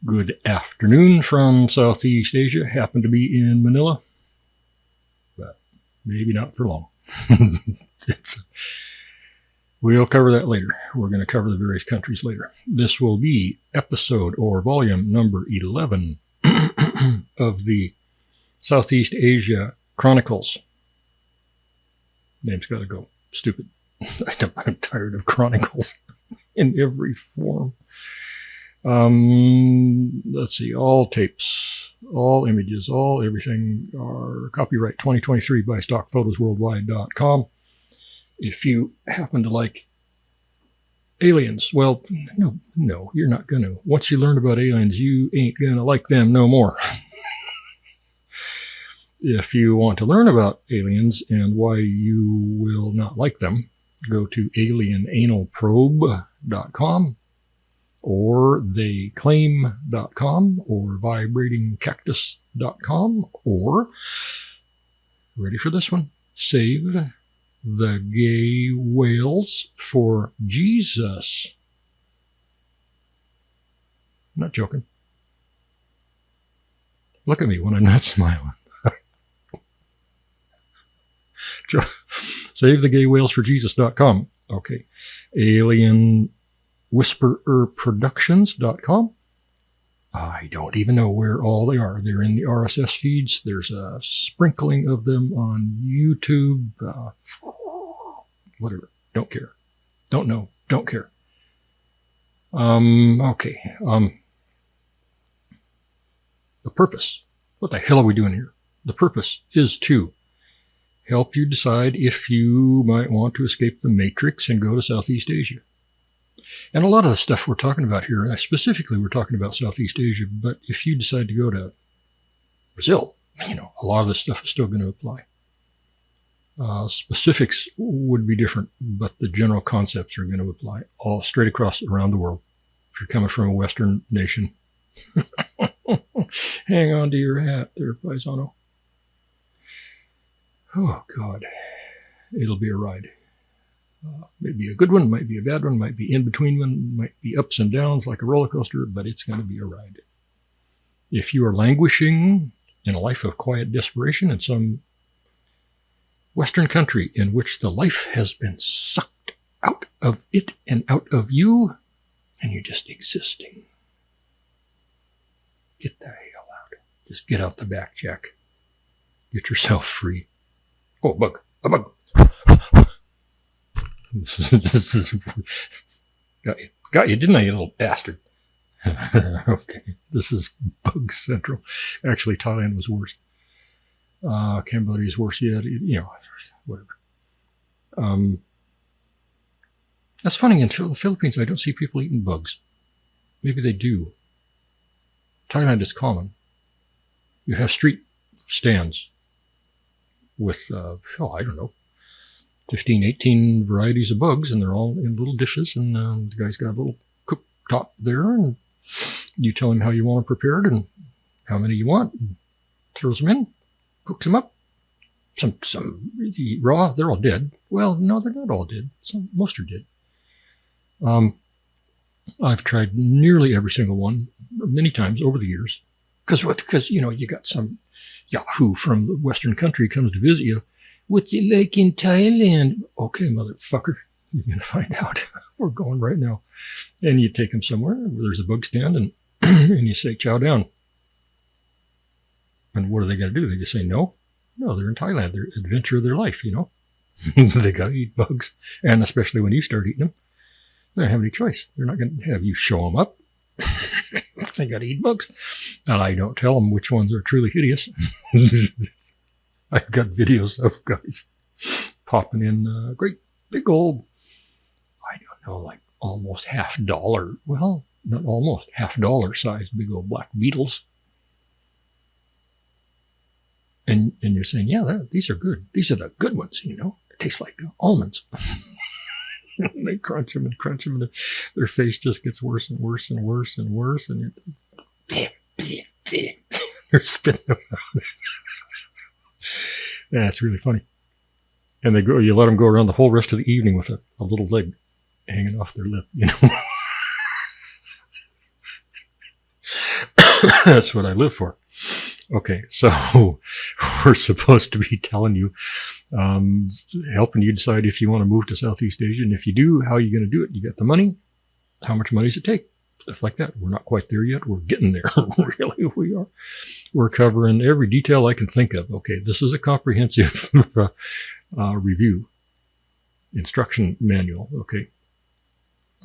Good afternoon from Southeast Asia. Happen to be in Manila, but maybe not for long. We'll cover that later. We're going to cover the various countries later. This will be episode or volume number 11 of the Southeast Asia Chronicles. Name's got to go. Stupid. I'm tired of chronicles in every form. Let's see, all tapes, all images, all everything are copyright 2023 by stockphotosworldwide.com. If you happen to like aliens, well, no, you're not going to. Once you learn about aliens, you ain't going to like them no more. If you want to learn about aliens and why you will not like them, go to alienanalprobe.com or theyclaim.com or vibratingcactus.com or, ready for this one, Save the Gay Whales for Jesus. I'm not joking. Look at me when I'm not smiling. SaveTheGayWhalesForJesus.com. Okay. AlienWhispererProductions.com. I don't even know where all they are. They're in the RSS feeds. There's a sprinkling of them on YouTube. Whatever. Don't care. Don't know. Don't care. Okay. The purpose. What the hell are we doing here? The purpose is to help you decide if you might want to escape the matrix and go to Southeast Asia. And a lot of the stuff we're talking about here, specifically we're talking about Southeast Asia, but if you decide to go to Brazil, a lot of this stuff is still going to apply. Specifics would be different, but the general concepts are going to apply all straight across around the world. If you're coming from a Western nation, hang on to your hat there, paisano. Oh, God. It'll be a ride. Might be a good one, might be a bad one, might be in between one, might be ups and downs like a roller coaster, but it's going to be a ride. If you are languishing in a life of quiet desperation in some Western country in which the life has been sucked out of it and out of you, and you're just existing, get the hell out. Just get out the back, Jack. Get yourself free. Oh, bug. A bug. This is got you, didn't I, you little bastard? Okay, this is Bug Central. Actually, Thailand was worse. Cambodia is worse yet. Whatever. That's funny. In the Philippines, I don't see people eating bugs. Maybe they do. Thailand is common. You have street stands with, I don't know, 15, 18 varieties of bugs, and they're all in little dishes, and the guy's got a little cooktop there, and you tell him how you want them prepared and how many you want, and throws them in, cooks them up. Some raw, they're all dead. Well, no, they're not all dead. Most are dead. I've tried nearly every single one many times over the years, because you got some Yahoo from the Western country comes to visit you. What's it like in Thailand? Okay, motherfucker, you're going to find out. We're going right now. And you take them somewhere where there's a bug stand and and you say, chow down. And what are they going to do? They just say no? No, they're in Thailand. They're adventure of their life, They got to eat bugs. And especially when you start eating them, they don't have any choice. They're not going to have you show them up. They got to eat bugs. And I don't tell them which ones are truly hideous. I've got videos of guys popping in great big old, I don't know, like almost $50, well, not almost $50 size big old black beetles. And you're saying, yeah, these are good. These are the good ones, It tastes like almonds. They crunch them, and their face just gets worse and worse and worse and worse. And they're spitting them out. Yeah, it's really funny. And you let them go around the whole rest of the evening with a little leg hanging off their lip, That's what I live for. Okay, so we're supposed to be telling you, helping you decide if you want to move to Southeast Asia. And if you do, how are you going to do it? You got the money? How much money does it take? Stuff like that. We're not quite there yet. We're getting there. Really, we are. We're covering every detail I can think of. Okay, this is a comprehensive review instruction manual. Okay,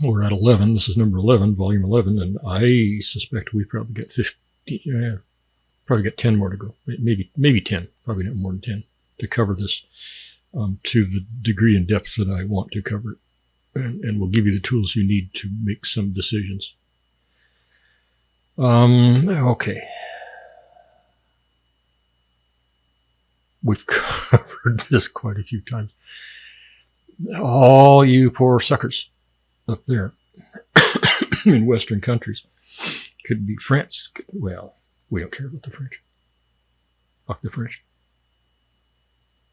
we're at 11. This is number 11, volume 11, and I suspect we probably got 50. Probably got 10 more to go. Maybe 10. Probably not more than 10 to cover this to the degree and depth that I want to cover it. And we'll give you the tools you need to make some decisions. Okay. We've covered this quite a few times. All you poor suckers up there in Western countries. Could be France. Well, we don't care about the French. Fuck the French.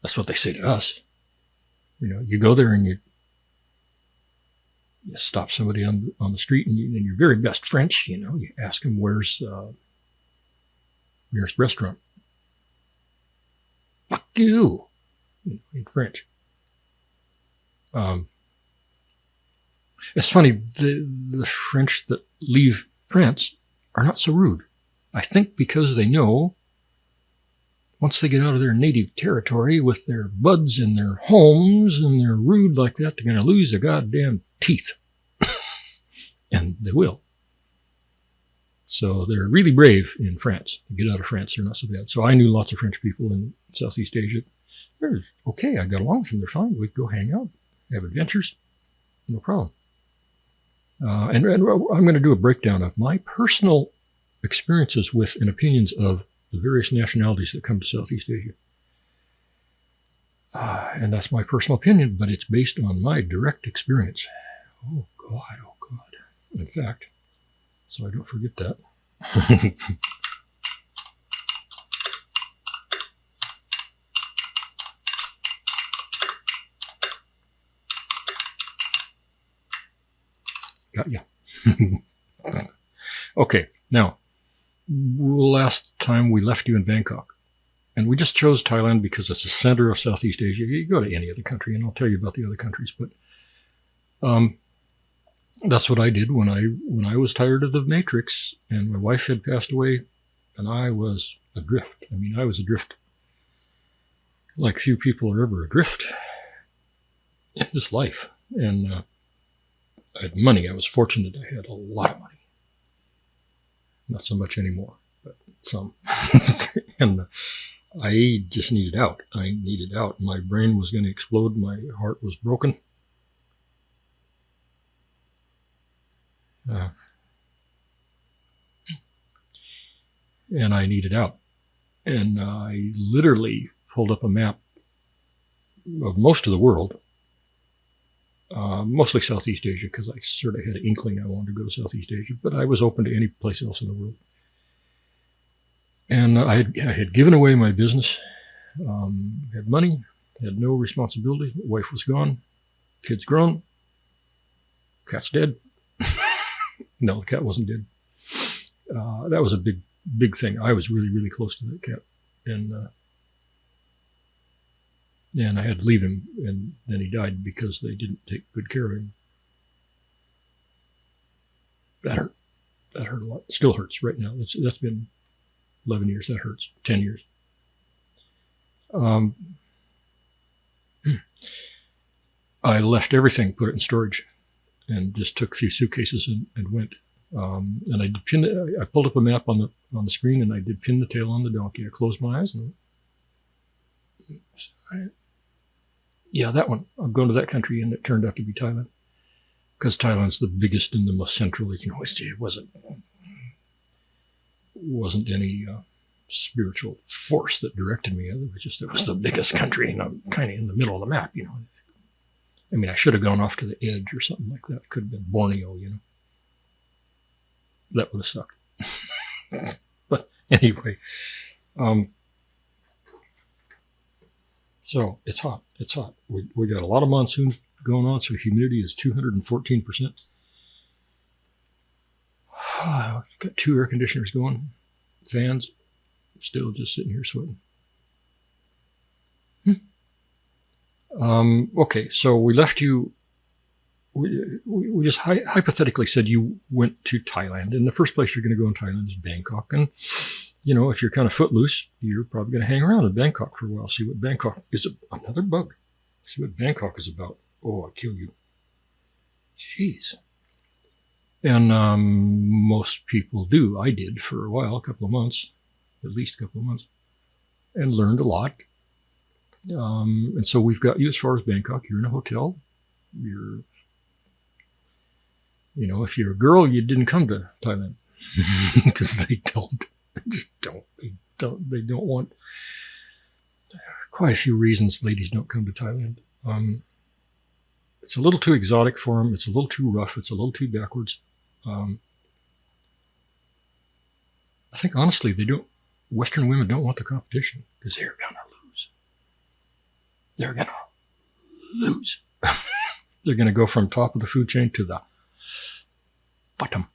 That's what they say to us. You know, you go there and you stop somebody on the street and in your very best French, you know, you ask them where's nearest restaurant. Fuck you, in French. It's funny, the French that leave France are not so rude. I think because they know once they get out of their native territory with their buds and their homes and they're rude like that, they're going to lose their goddamn teeth. And they will. So they're really brave in France. To get out of France, they're not so bad. So I knew lots of French people in Southeast Asia. They're okay. I got along with them. They're fine. We go hang out, have adventures. No problem. And I'm going to do a breakdown of my personal experiences with and opinions of the various nationalities that come to Southeast Asia. And that's my personal opinion, but it's based on my direct experience. Oh, God. Oh, God. In fact, so I don't forget that. Got ya. Okay, now, last time we left you in Bangkok, and we just chose Thailand because it's the center of Southeast Asia. You go to any other country, and I'll tell you about the other countries, but that's what I did when I was tired of the Matrix, and my wife had passed away, and I was adrift. I mean, I was adrift like few people are ever adrift in this life, and I had money. I was fortunate. I had a lot of money. Not so much anymore, but some. And I just needed out. I needed out. My brain was going to explode. My heart was broken. And I needed out. And I literally pulled up a map of most of the world. Mostly Southeast Asia, because I sort of had an inkling I wanted to go to Southeast Asia, but I was open to any place else in the world. And I had given away my business, had money, had no responsibility. Wife was gone, kids grown, cat's dead. No, the cat wasn't dead. That was a big thing. I was really, really close to that cat, and I had to leave him, and then he died because they didn't take good care of him. That hurt. That hurt a lot. Still hurts right now. That's been 11 years. That hurts. 10 years. I left everything, put it in storage, and just took a few suitcases and went. And I pulled up a map on the screen, and I did pin the tail on the donkey. I closed my eyes and yeah, that one. I'm going to that country, and it turned out to be Thailand, because Thailand's the biggest and the most central. You know, it wasn't any spiritual force that directed me. It was the biggest country, and I'm kind of in the middle of the map. You know, I mean, I should have gone off to the edge or something like that. Could have been Borneo. You know, that would have sucked. But anyway. So it's hot. It's hot. We got a lot of monsoons going on, so humidity is 214%. Got 2 air conditioners going. fans, still just sitting here sweating. Okay, so we left you. We just hypothetically said you went to Thailand. In the first place you're going to go in Thailand is Bangkok. And, you know, if you're kind of footloose, you're probably going to hang around in Bangkok for a while. See what Bangkok is. Another bug. See what Bangkok is about. Oh, I'll kill you. Jeez. And most people do. I did for a while, a couple of months, at least a couple of months, and learned a lot. And so we've got you as far as Bangkok. You're in a hotel. You're, you know, if you're a girl, you didn't come to Thailand because they don't. They just don't. They don't want. Quite a few reasons ladies don't come to Thailand. It's a little too exotic for them. It's a little too rough. It's a little too backwards. I think honestly, they don't. Western women don't want the competition because they're gonna lose. They're gonna lose. They're gonna go from top of the food chain to the bottom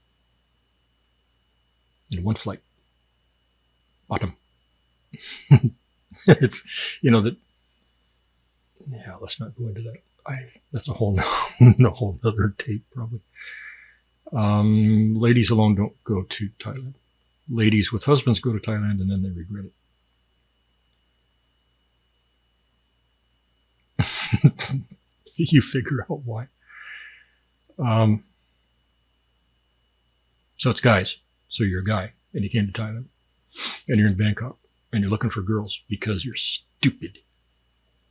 in one flight. Bottom. It's, you know, that. Yeah, let's not go into that. That's a whole other tape probably. Ladies alone don't go to Thailand. Ladies with husbands go to Thailand and then they regret it. You figure out why. So it's guys. So you're a guy and you came to Thailand and you're in Bangkok and you're looking for girls because you're stupid.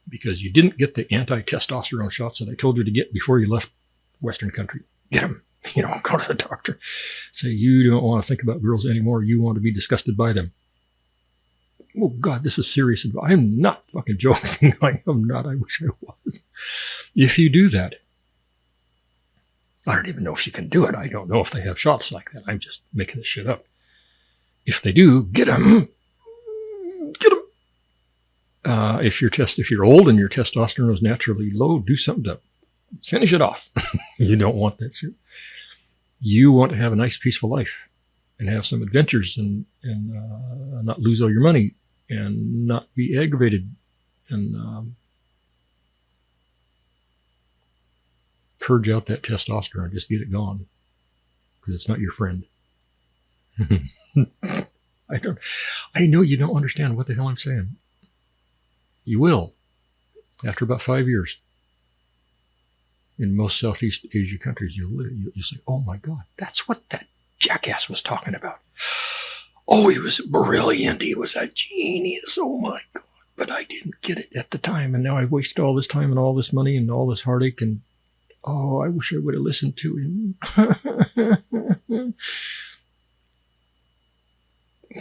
Because you didn't get the anti-testosterone shots that I told you to get before you left Western country. Get them. You know, go to the doctor. Say you don't want to think about girls anymore. You want to be disgusted by them. Oh, God, this is serious advice. I'm not fucking joking. I am not. I wish I was. If you do that, I don't even know if you can do it. I don't know if they have shots like that. I'm just making this shit up. If they do, get them. Get them. If you're old and your testosterone is naturally low, do something to finish it off. You don't want that shit. You want to have a nice, peaceful life and have some adventures and not lose all your money and not be aggravated and purge out that testosterone. Just get it gone because it's not your friend. I know you don't understand what the hell I'm saying. You will after about 5 years. In most Southeast Asia countries, you'll say, oh my God, that's what that jackass was talking about. Oh, he was brilliant. He was a genius. Oh my God. But I didn't get it at the time. And now I've wasted all this time and all this money and all this heartache. And oh, I wish I would have listened to him.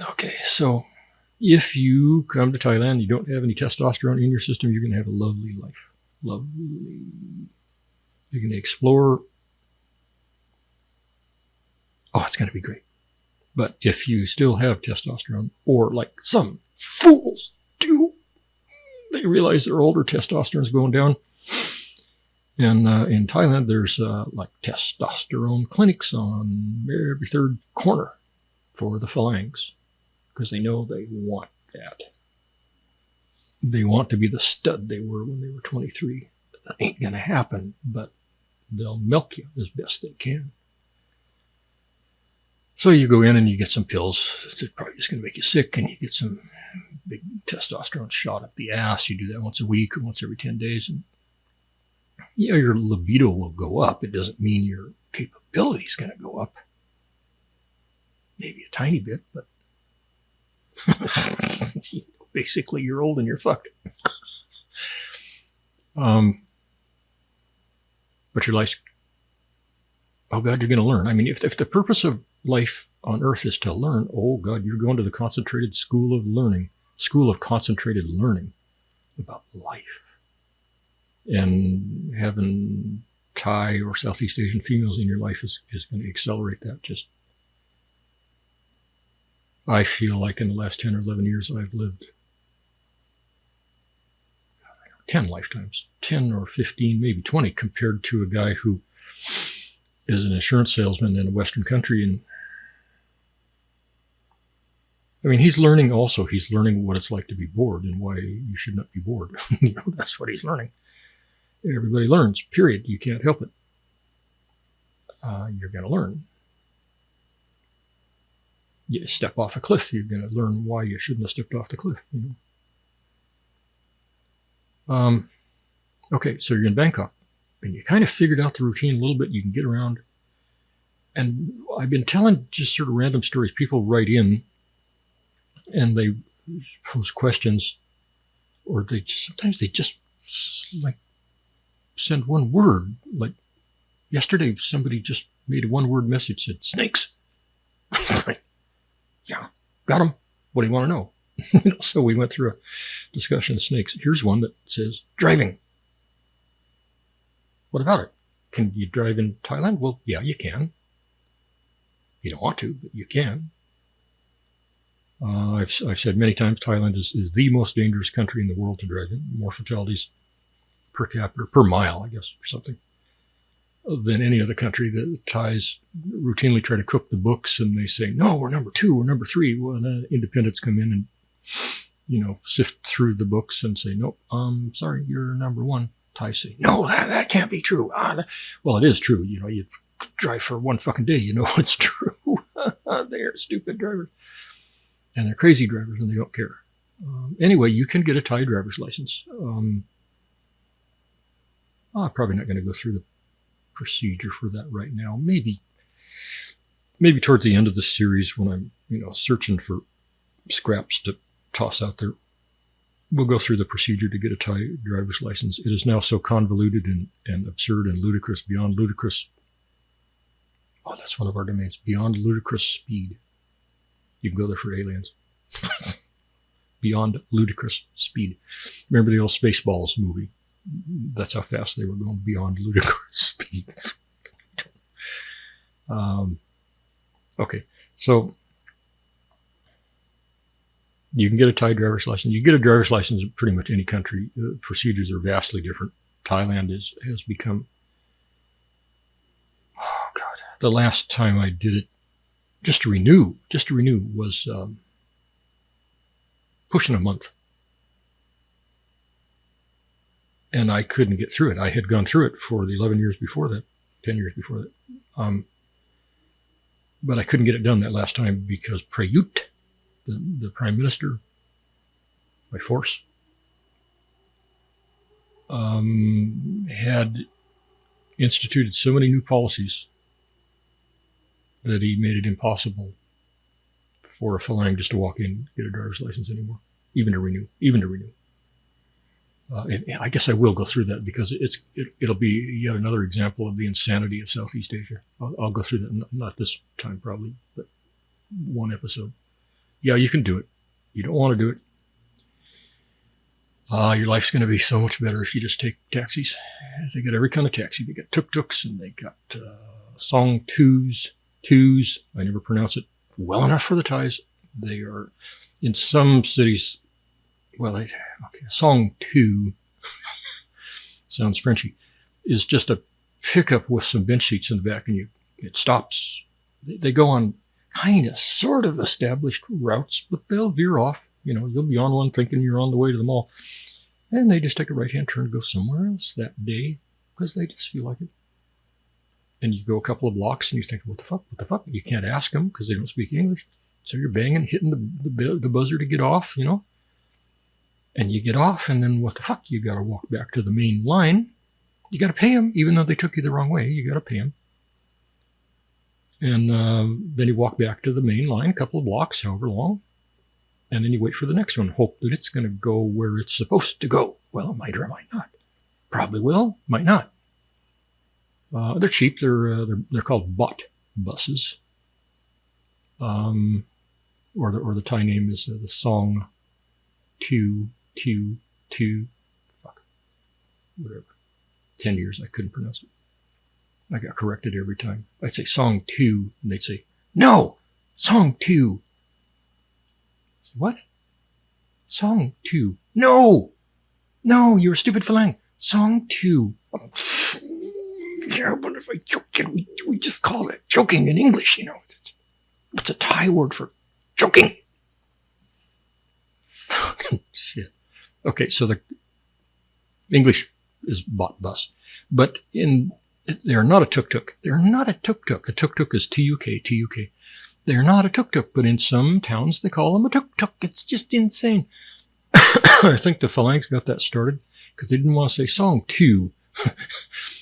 Okay, so if you come to Thailand, you don't have any testosterone in your system, you're going to have a lovely life. Lovely. You're going to explore. Oh, it's going to be great. But if you still have testosterone, or like some fools do, they realize their older testosterone is going down. And in Thailand, there's like testosterone clinics on every third corner for the phalanx because they know they want that. They want to be the stud they were when they were 23. That ain't going to happen, but they'll milk you as best they can. So you go in and you get some pills. It's probably just going to make you sick, and you get some big testosterone shot up the ass. You do that once a week or once every 10 days. And you know, your libido will go up. It doesn't mean your capability is going to go up. Maybe a tiny bit, but basically you're old and you're fucked. But your life's, oh God, you're going to learn. I mean, if the purpose of life on earth is to learn, oh God, you're going to the concentrated school of learning, school of concentrated learning about life. And having Thai or Southeast Asian females in your life is going to accelerate that. Just, I feel like in the last 10 or 11 years, I've lived 10 lifetimes, 10 or 15, maybe 20, compared to a guy who is an insurance salesman in a Western country. And I mean, he's learning also. He's learning what it's like to be bored and why you should not be bored. That's what he's learning. Everybody learns, period. You can't help it. You're going to learn. You step off a cliff, you're going to learn why you shouldn't have stepped off the cliff. Okay, so you're in Bangkok, and you kind of figured out the routine a little bit. You can get around. And I've been telling just sort of random stories. People write in, and they pose questions, or sometimes they just like send one word. Like yesterday, somebody just made a one-word message, said snakes. Yeah, got them. What do you want to know? So we went through a discussion of snakes. Here's one that says driving. What about it? Can you drive in Thailand? Well, yeah, you can. You don't want to, but you can. I've said many times Thailand is the most dangerous country in the world to drive in. More fatalities per capita, per mile, I guess, or something, than any other country. The Thais routinely try to cook the books, and they say, no, we're number 2, we're number 3. Well, then independents come in and, sift through the books and say, nope, sorry, you're number 1. Thais say, no, that can't be true. Well, it is true. You drive for one fucking day, it's true. They're stupid drivers. And they're crazy drivers, and they don't care. Anyway, you can get a Thai driver's license. I'm probably not going to go through the procedure for that right now. Maybe towards the end of the series when I'm, searching for scraps to toss out there, we'll go through the procedure to get a Thai driver's license. It is now so convoluted and absurd and ludicrous, beyond ludicrous. Oh, that's one of our domains. Beyond ludicrous speed. You can go there for aliens. Beyond ludicrous speed. Remember the old Spaceballs movie? That's how fast they were going, beyond ludicrous speed. Okay, so you can get a Thai driver's license. You get a driver's license in pretty much any country. The procedures are vastly different. Thailand has become, oh God, the last time I did it, just to renew was pushing a month. And I couldn't get through it. I had gone through it for the 11 years before that, 10 years before that. But I couldn't get it done that last time because Prayut, the prime minister, by force, had instituted so many new policies that he made it impossible for a Falang just to walk in and get a driver's license anymore, even to renew. And I guess I will go through that because it'll be yet another example of the insanity of Southeast Asia. I'll go through that, not this time probably, but one episode. Yeah, you can do it. You don't want to do it. Your life's going to be so much better if you just take taxis. They got every kind of taxi. They got tuk-tuks and they got song twos. I never pronounce it well enough for the Thais. They are in some cities. Well, song 2 sounds Frenchy, is just a pickup with some bench seats in the back, and it stops. They go on kind of sort of established routes, but they'll veer off. You'll be on one thinking you're on the way to the mall, and they just take a right-hand turn and go somewhere else that day because they just feel like it. And you go a couple of blocks and you think, what the fuck? You can't ask them because they don't speak English. So you're banging, hitting the buzzer to get off, And you get off, and then what the fuck? You got to walk back to the main line. You got to pay them, even though they took you the wrong way. You got to pay them. And then you walk back to the main line, a couple of blocks, however long. And then you wait for the next one, hope that it's going to go where it's supposed to go. Well, it might or it might not. Probably will, might not. They're cheap. They're called bot buses. Or the Thai name is the Song Q, fuck, whatever. 10 years, I couldn't pronounce it. I got corrected every time. I'd say Song 2, and they'd say, no, Song 2. What? Song 2. No, you're a stupid Falang. Song 2. Yeah, but if I joke, we just call it joking in English, It's a Thai word for joking. Okay, so the English is bought bus, but they're not a tuk-tuk. They're not a tuk-tuk. A tuk-tuk is T-U-K, T-U-K. They're not a tuk-tuk, but in some towns they call them a tuk-tuk. It's just insane. I think the Phalanx got that started because they didn't want to say song two.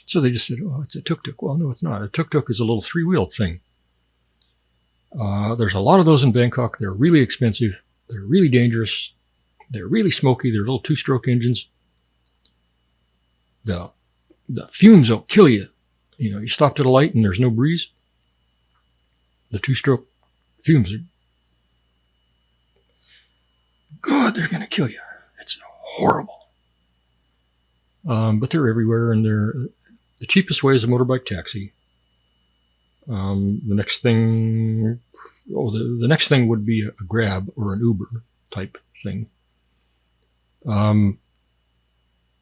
So they just said, oh, it's a tuk-tuk. Well, no, it's not. A tuk-tuk is a little three-wheeled thing. There's a lot of those in Bangkok. They're really expensive. They're really dangerous. They're really smoky. They're little two-stroke engines. The fumes will kill you. You know, you stopped at a light and there's no breeze. The two-stroke fumes are good. They're going to kill you. It's horrible. But they're everywhere, and they're the cheapest way is a motorbike taxi. The next thing would be a Grab or an Uber type thing. The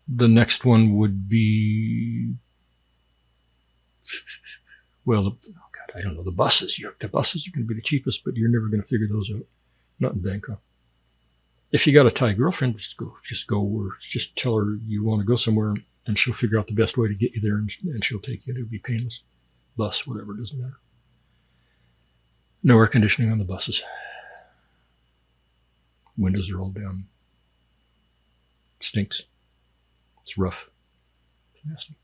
next one would be, well, I don't know, the buses. The buses are going to be the cheapest, but you're never going to figure those out. Not in Bangkok. If you got a Thai girlfriend, just go, or just tell her you want to go somewhere, and she'll figure out the best way to get you there, and she'll take you. It'll be painless. Bus, whatever, doesn't matter. No air conditioning on the buses. Windows are all down. Stinks. It's rough. It's nasty.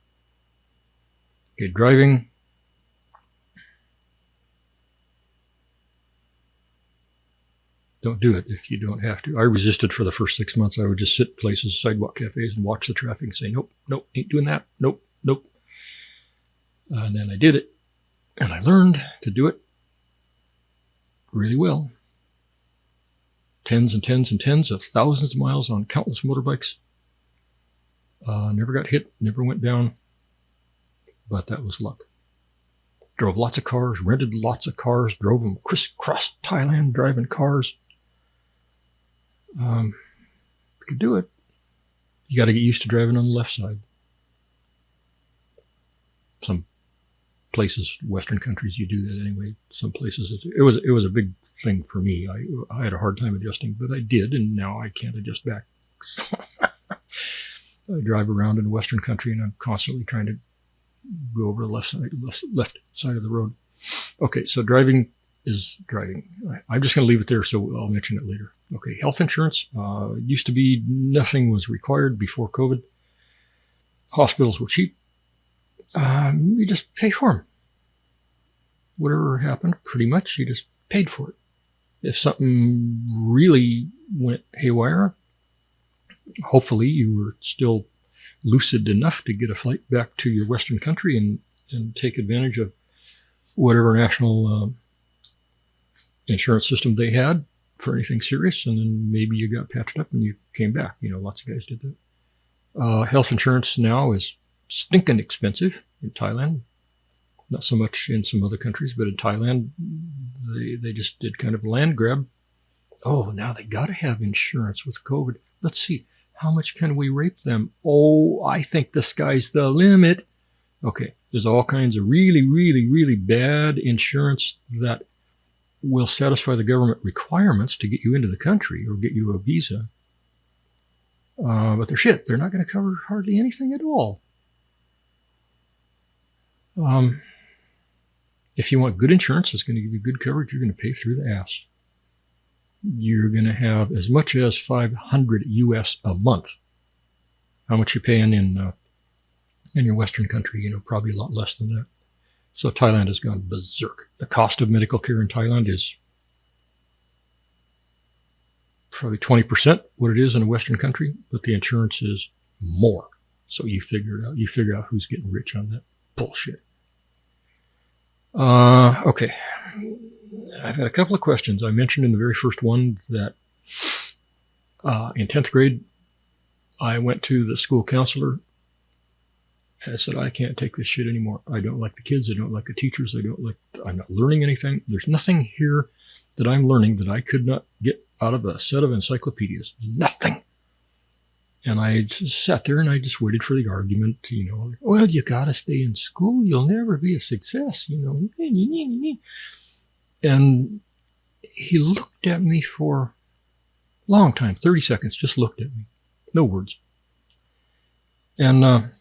Okay, driving. Don't do it if you don't have to. I resisted for the first 6 months. I would just sit places, sidewalk cafes, and watch the traffic and say, nope, nope, ain't doing that. Nope, nope. And then I did it, and I learned to do it really well. Tens and tens and tens of thousands of miles on countless motorbikes. Never got hit, never went down, but that was luck. Drove lots of cars, rented lots of cars, drove them crisscross Thailand driving cars. Could do it. You got to get used to driving on the left side. Some places, Western countries, you do that anyway. Some places, it was a big thing for me. I had a hard time adjusting, but I did, and now I can't adjust back. So I drive around in a Western country, and I'm constantly trying to go over the left side of the road. Okay, so driving is driving. I'm just going to leave it there, so I'll mention it later. Okay, health insurance. Used to be nothing was required before COVID. Hospitals were cheap. You just pay for them. Whatever happened, pretty much, you just paid for it. If something really went haywire, hopefully you were still lucid enough to get a flight back to your Western country and take advantage of whatever national insurance system they had for anything serious, and then maybe you got patched up and you came back. You know, lots of guys did that. Health insurance now is stinking expensive in Thailand. Not so much in some other countries, but in Thailand, they just did kind of a land grab. Oh, now they got to have insurance with COVID. Let's see. How much can we rape them? Oh, I think the sky's the limit. Okay, there's all kinds of really, really, really bad insurance that will satisfy the government requirements to get you into the country or get you a visa. But they're shit. They're not going to cover hardly anything at all. If you want good insurance, it's going to give you good coverage. You're going to pay through the ass. You're going to have as much as $500 US a month. How much you're paying in your Western country, you know, probably a lot less than that. So Thailand has gone berserk. The cost of medical care in Thailand is probably 20% what it is in a Western country, but the insurance is more. So you figure it out. You figure out who's getting rich on that bullshit. Okay. I've had a couple of questions. I mentioned in the very first one that in 10th grade, I went to the school counselor and I said, I can't take this shit anymore. I don't like the kids. I don't like the teachers. I'm not learning anything. There's nothing here that I'm learning that I could not get out of a set of encyclopedias. Nothing. And I just sat there and I just waited for the argument, you know, well, you got to stay in school. You'll never be a success, you know. And he looked at me for a long time, 30 seconds, just looked at me. No words. And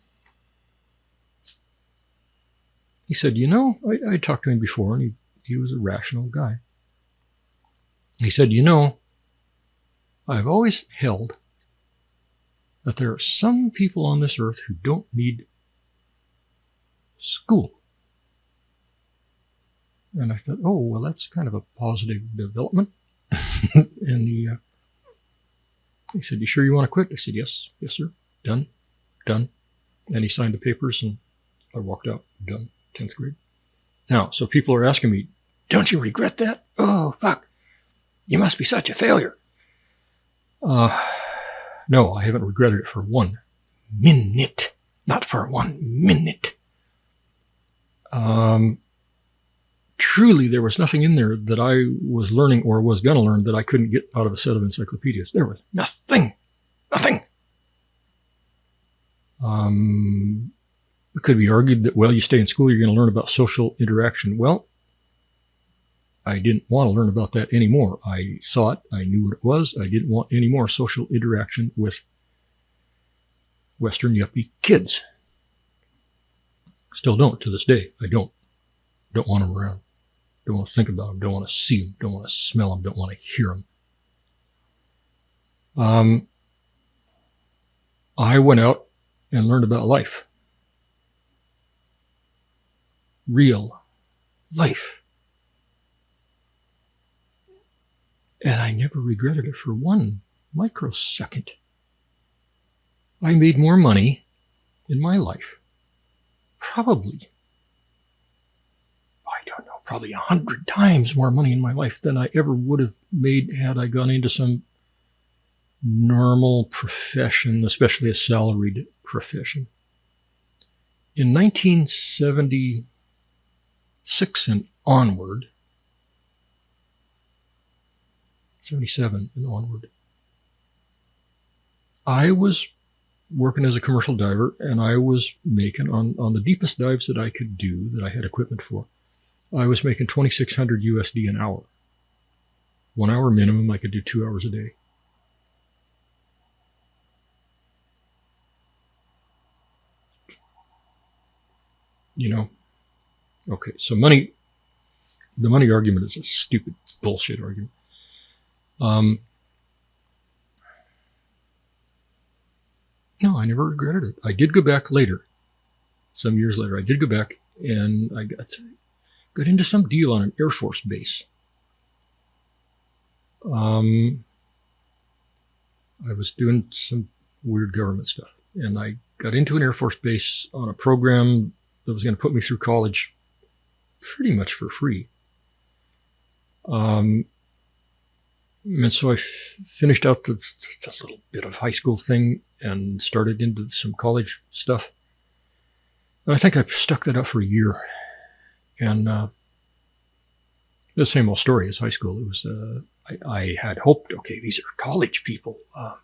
he said, I talked to him before, and he was a rational guy. He said, I've always held that there are some people on this earth who don't need school. And I thought, oh, well, that's kind of a positive development. And he said, you sure you want to quit? I said, yes, sir. Done. And he signed the papers, and I walked out. Done. 10th grade. Now, so people are asking me, don't you regret that? Oh, fuck. You must be such a failure. No, I haven't regretted it for 1 minute. Not for 1 minute. Truly, there was nothing in there that I was learning or was going to learn that I couldn't get out of a set of encyclopedias. There was nothing. It could be argued that, well, you stay in school, you're going to learn about social interaction. Well, I didn't want to learn about that anymore. I saw it. I knew what it was. I didn't want any more social interaction with Western yuppie kids. Still don't to this day. I don't want them around. Don't want to think about them. Don't want to see them. Don't want to smell them. Don't want to hear them. I went out and learned about life. Real life. And I never regretted it for 1 microsecond. I made more money in my life. Probably 100 times more money in my life than I ever would have made had I gone into some normal profession, especially a salaried profession. In 1976 and onward, 77 and onward, I was working as a commercial diver, and I was making, on the deepest dives that I could do, that I had equipment for, I was making $2,600 USD an hour. 1 hour minimum. I could do 2 hours a day. Okay, so the money argument is a stupid bullshit argument. No, I never regretted it. I did go back later, some years later. I did go back, and I got into some deal on an Air Force base. I was doing some weird government stuff, and I got into an Air Force base on a program that was going to put me through college pretty much for free. And so I finished out the little bit of high school thing and started into some college stuff. And I think I stuck that out for a year. And the same old story as high school. It was I had hoped, okay, these are college people.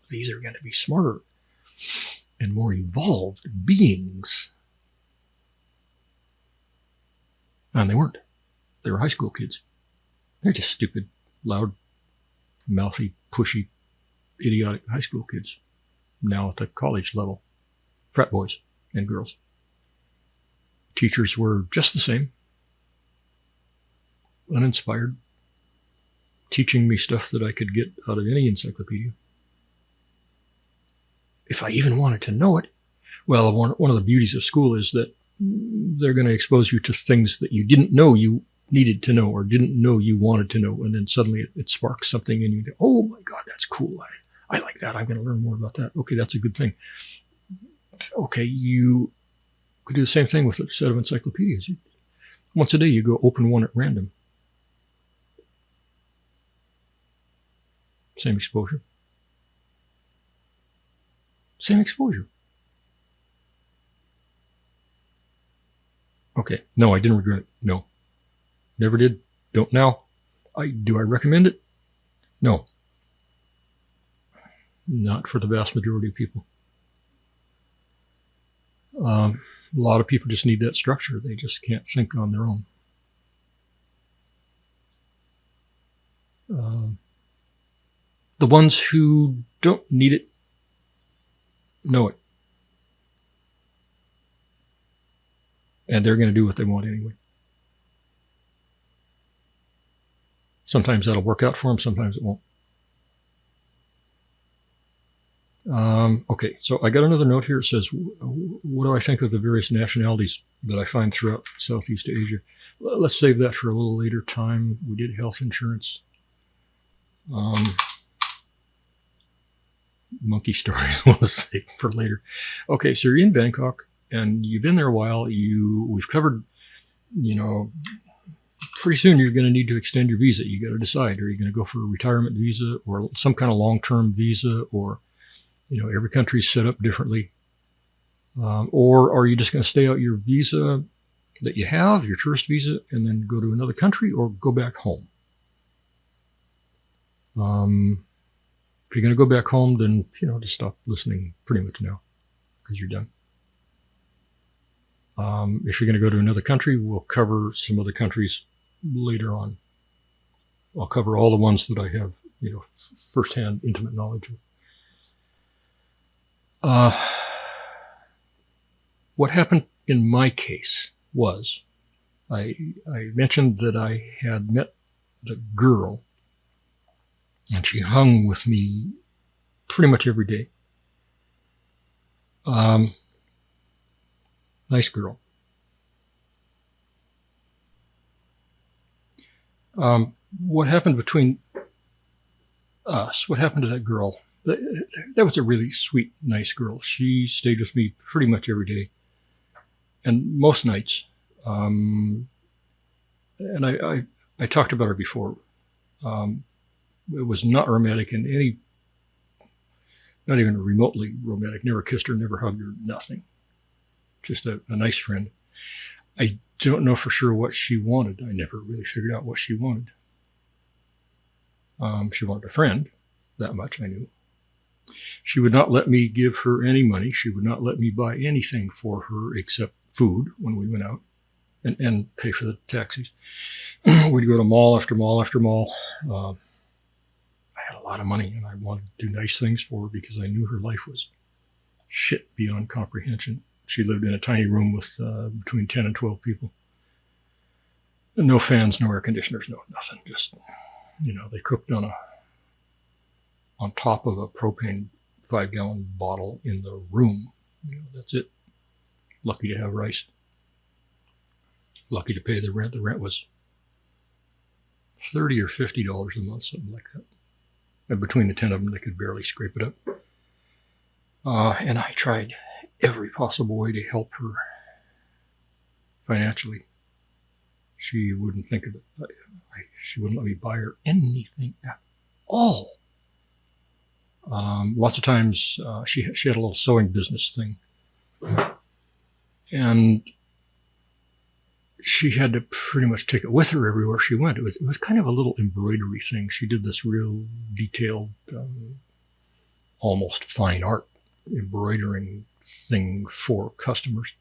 These are going to be smarter and more evolved beings. And they weren't. They were high school kids. They're just stupid, loud, mouthy, pushy, idiotic high school kids. Now at the college level. Frat boys and girls. Teachers were just the same. Uninspired. Teaching me stuff that I could get out of any encyclopedia. If I even wanted to know it. Well, one of the beauties of school is that they're going to expose you to things that you didn't know you needed to know or didn't know you wanted to know. And then suddenly it sparks something in you. Oh my God, that's cool. I like that. I'm going to learn more about that. Okay, that's a good thing. Okay, you could do the same thing with a set of encyclopedias. Once a day, you go open one at random. Same exposure. Same exposure. Okay. No, I didn't regret it. No. Never did. Don't now. Do I recommend it? No. Not for the vast majority of people. A lot of people just need that structure. They just can't think on their own. The ones who don't need it know it. And they're going to do what they want anyway. Sometimes that'll work out for them, sometimes it won't. Okay, so I got another note here. It says, what do I think of the various nationalities that I find throughout Southeast Asia? Let's save that for a little later time. We did health insurance. Monkey stories, we'll save for later. Okay, so you're in Bangkok, and you've been there a while. We've covered, pretty soon you're going to need to extend your visa. You got to decide, are you going to go for a retirement visa or some kind of long-term visa, or every country's set up differently. Or are you just going to stay out your visa that you have, your tourist visa, and then go to another country or go back home? If you're going to go back home, then, just stop listening pretty much now because you're done. If you're going to go to another country, we'll cover some other countries later on. I'll cover all the ones that I have, firsthand intimate knowledge of. What happened in my case was I mentioned that I had met the girl, and she hung with me pretty much every day. Nice girl. What happened between us? What happened to that girl? That was a really sweet, nice girl. She stayed with me pretty much every day, and most nights. And I talked about her before. It was not romantic in any, not even remotely romantic. Never kissed her, never hugged her, nothing. Just a nice friend. I don't know for sure what she wanted. I never really figured out what she wanted. She wanted a friend. That much I knew. She would not let me give her any money. She would not let me buy anything for her except food when we went out and pay for the taxis. We'd go to mall after mall after mall. I had a lot of money, and I wanted to do nice things for her because I knew her life was shit beyond comprehension. She lived in a tiny room with between 10 and 12 people. And no fans, no air conditioners, no nothing. Just, they cooked on top of a propane 5-gallon bottle in the room. That's it. Lucky to have rice. Lucky to pay the rent. The rent was $30 or $50 a month, something like that. And between the 10 of them, they could barely scrape it up. And I tried every possible way to help her financially. She wouldn't think of it. She wouldn't let me buy her anything at all. Lots of times she had a little sewing business thing, and she had to pretty much take it with her everywhere she went. It was kind of a little embroidery thing. She did this real detailed, almost fine art embroidering thing for customers.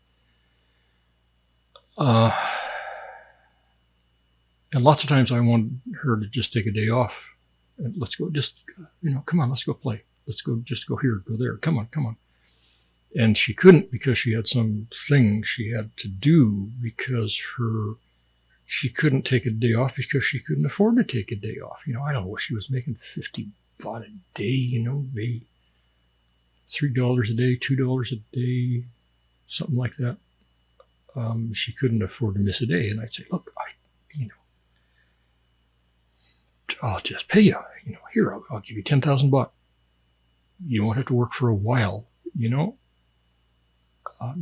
And lots of times I wanted her to just take a day off. And let's go, come on, let's go play. Let's go, just go here, go there. Come on. And she couldn't because she had some thing she had to do because she couldn't take a day off because she couldn't afford to take a day off. I don't know what she was making, 50 baht a day, maybe $3 a day, $2 a day, something like that. She couldn't afford to miss a day. And I'd say, look, I'll just pay you, here, I'll give you 10,000 baht. You won't have to work for a while,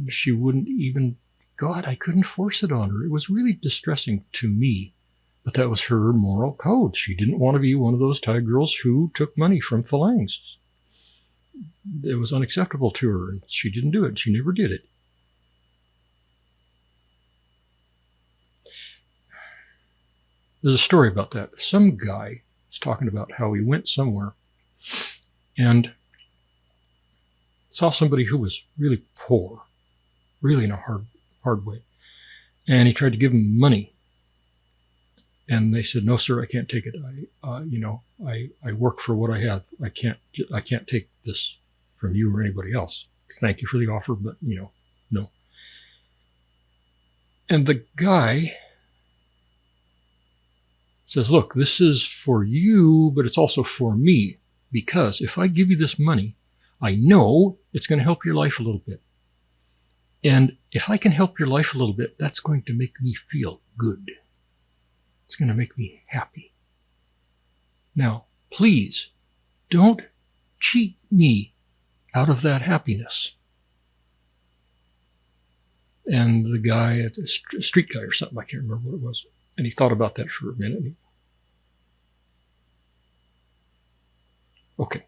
She wouldn't even, God, I couldn't force it on her. It was really distressing to me, but that was her moral code. She didn't want to be one of those Thai girls who took money from phalanges. It was unacceptable to her, and she didn't do it. She never did it. There's a story about that. Some guy is talking about how he went somewhere and saw somebody who was really poor, really in a hard way. And he tried to give him money. And they said, no, sir, I can't take it. I work for what I have. I can't take this from you or anybody else. Thank you for the offer, but, no. And the guy says, look, this is for you, but it's also for me, because if I give you this money, I know it's going to help your life a little bit. And if I can help your life a little bit, that's going to make me feel good. It's going to make me happy. Now, please don't cheat me out of that happiness. And the guy, a street guy or something, I can't remember what it was, and he thought about that for a minute. Okay,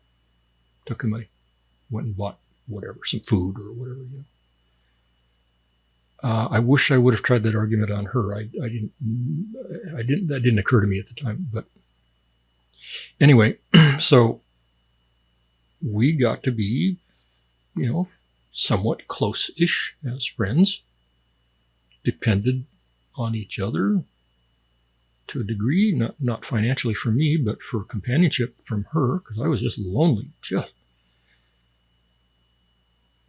took the money, went and bought whatever, some food or whatever, I wish I would have tried that argument on her. That didn't occur to me at the time. But anyway, so we got to be, somewhat close-ish as friends, depended on each other to a degree, not financially for me, but for companionship from her, because I was just lonely, just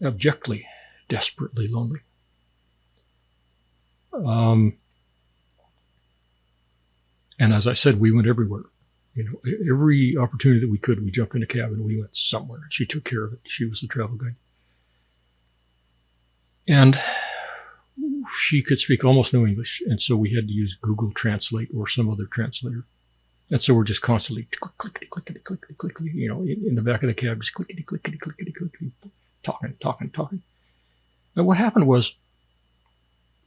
abjectly, desperately lonely. And as I said, we went everywhere. Every opportunity that we could, we jumped in a cab and we went somewhere. She took care of it. She was the travel guide. And she could speak almost no English, and so we had to use Google Translate or some other translator. And so we're just constantly clickety, clickety, clickety, clickety, in the back of the cab, just clickety, clickety, clickety, clickety, talking. And what happened was,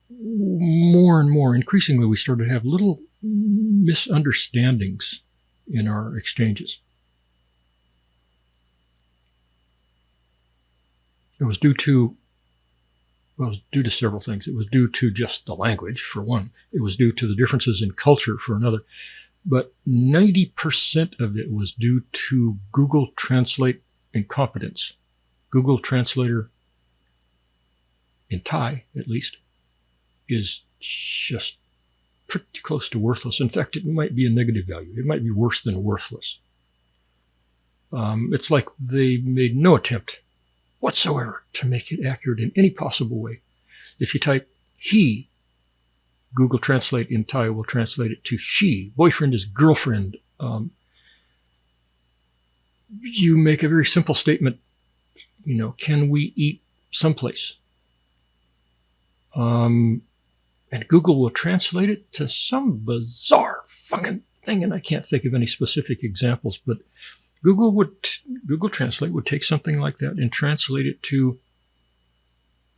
more and more, increasingly, we started to have little misunderstandings in our exchanges. It was due to several things. It was due to just the language, for one. It was due to the differences in culture, for another. But 90% of it was due to Google Translate incompetence. Google Translator, in Thai at least, is just pretty close to worthless. In fact, it might be a negative value. It might be worse than worthless. It's like they made no attempt whatsoever to make it accurate in any possible way. If you type he, Google Translate in Thai will translate it to she. Boyfriend is girlfriend. You make a very simple statement, can we eat someplace? And Google will translate it to some bizarre fucking thing, and I can't think of any specific examples, but Google Translate would take something like that and translate it to,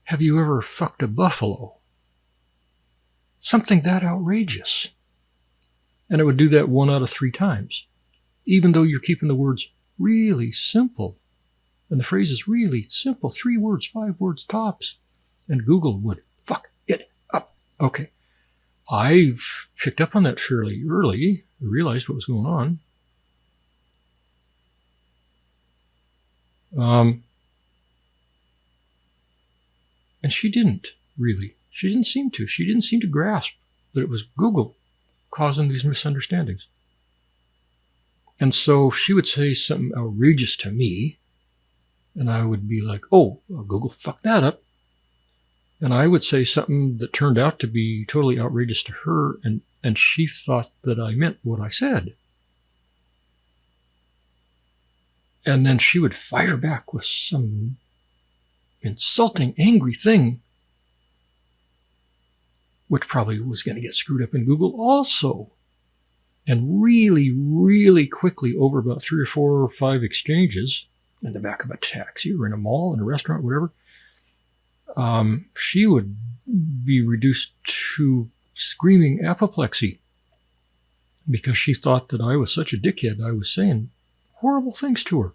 have you ever fucked a buffalo? Something that outrageous. And it would do that 1 out of 3 times, even though you're keeping the words really simple. And the phrase is really simple, 3 words, 5 words tops. And Google would fuck it up. Okay. I've picked up on that fairly early, realized what was going on. And she didn't really. She didn't seem to. She didn't seem to grasp that it was Google causing these misunderstandings. And so she would say something outrageous to me, and I would be like, oh, well, Google fucked that up. And I would say something that turned out to be totally outrageous to her, and she thought that I meant what I said. And then she would fire back with some insulting, angry thing, which probably was going to get screwed up in Google also. And really, really quickly, over about 3 or 4 or 5 exchanges, in the back of a taxi or in a mall, in a restaurant, whatever, she would be reduced to screaming apoplexy because she thought that I was such a dickhead. I was saying horrible things to her.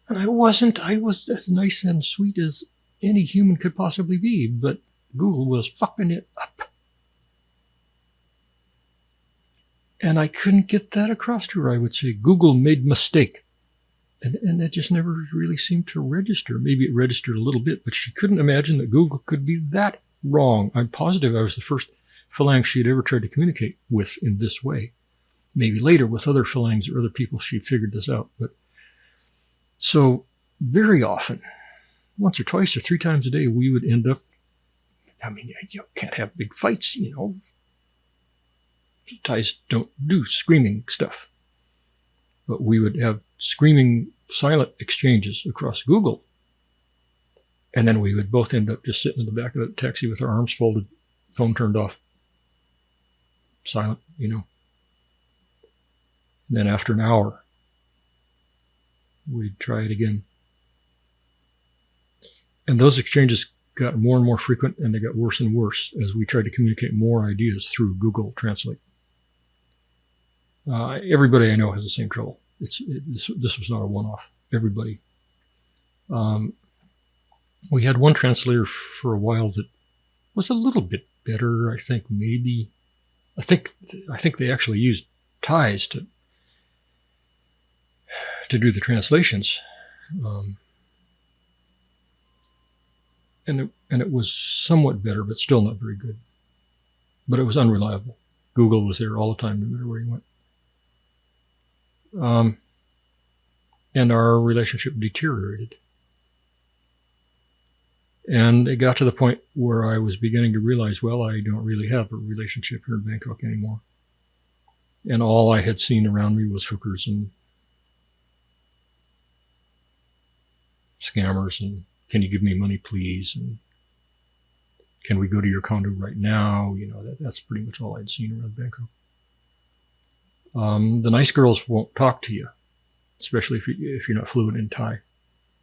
And I wasn't. I was as nice and sweet as any human could possibly be, but Google was fucking it up. And I couldn't get that across to her. I would say, Google made mistake. And that just never really seemed to register. Maybe it registered a little bit, but she couldn't imagine that Google could be that wrong. I'm positive I was the first phalanx she had ever tried to communicate with in this way. Maybe later with other phalanx or other people she figured this out. But so very often, once or twice or 3 times a day, we would end up, I mean, you can't have big fights, you know. Thais don't do screaming stuff. But we would have screaming silent exchanges across Google. And then we would both end up just sitting in the back of the taxi with our arms folded, phone turned off, silent, you know. And then after an hour, we'd try it again. And those exchanges got more and more frequent, and they got worse and worse as we tried to communicate more ideas through Google Translate. Everybody I know has the same trouble. This was not a one-off. Everybody. We had one translator for a while that was a little bit better. I think maybe. I think they actually used Thais to do the translations, and it was somewhat better, but still not very good. But it was unreliable. Google was there all the time, no matter where you went. And our relationship deteriorated. And it got to the point where I was beginning to realize, well, I don't really have a relationship here in Bangkok anymore. And all I had seen around me was hookers and scammers and can you give me money, please? And can we go to your condo right now? You know, that's pretty much all I'd seen around Bangkok. The nice girls won't talk to you, especially if you're not fluent in Thai.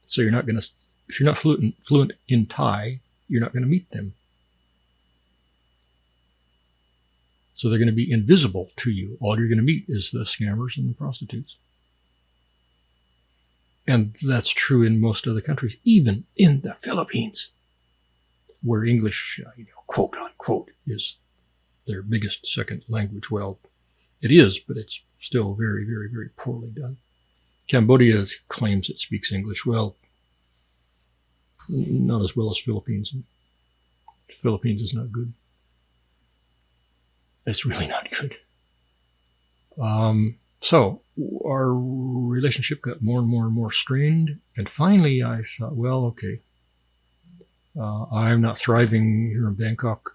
So you're not going to, if you're not fluent in Thai, you're not going to meet them. So they're going to be invisible to you. All you're going to meet is the scammers and the prostitutes. And that's true in most other countries, even in the Philippines, where English, quote unquote, is their biggest second language. Well, it is, but it's still very, very, very poorly done. Cambodia claims it speaks English. Well, not as well as Philippines. The Philippines is not good. It's really not good. So our relationship got more and more and more strained. And finally, I thought, well, okay, I'm not thriving here in Bangkok.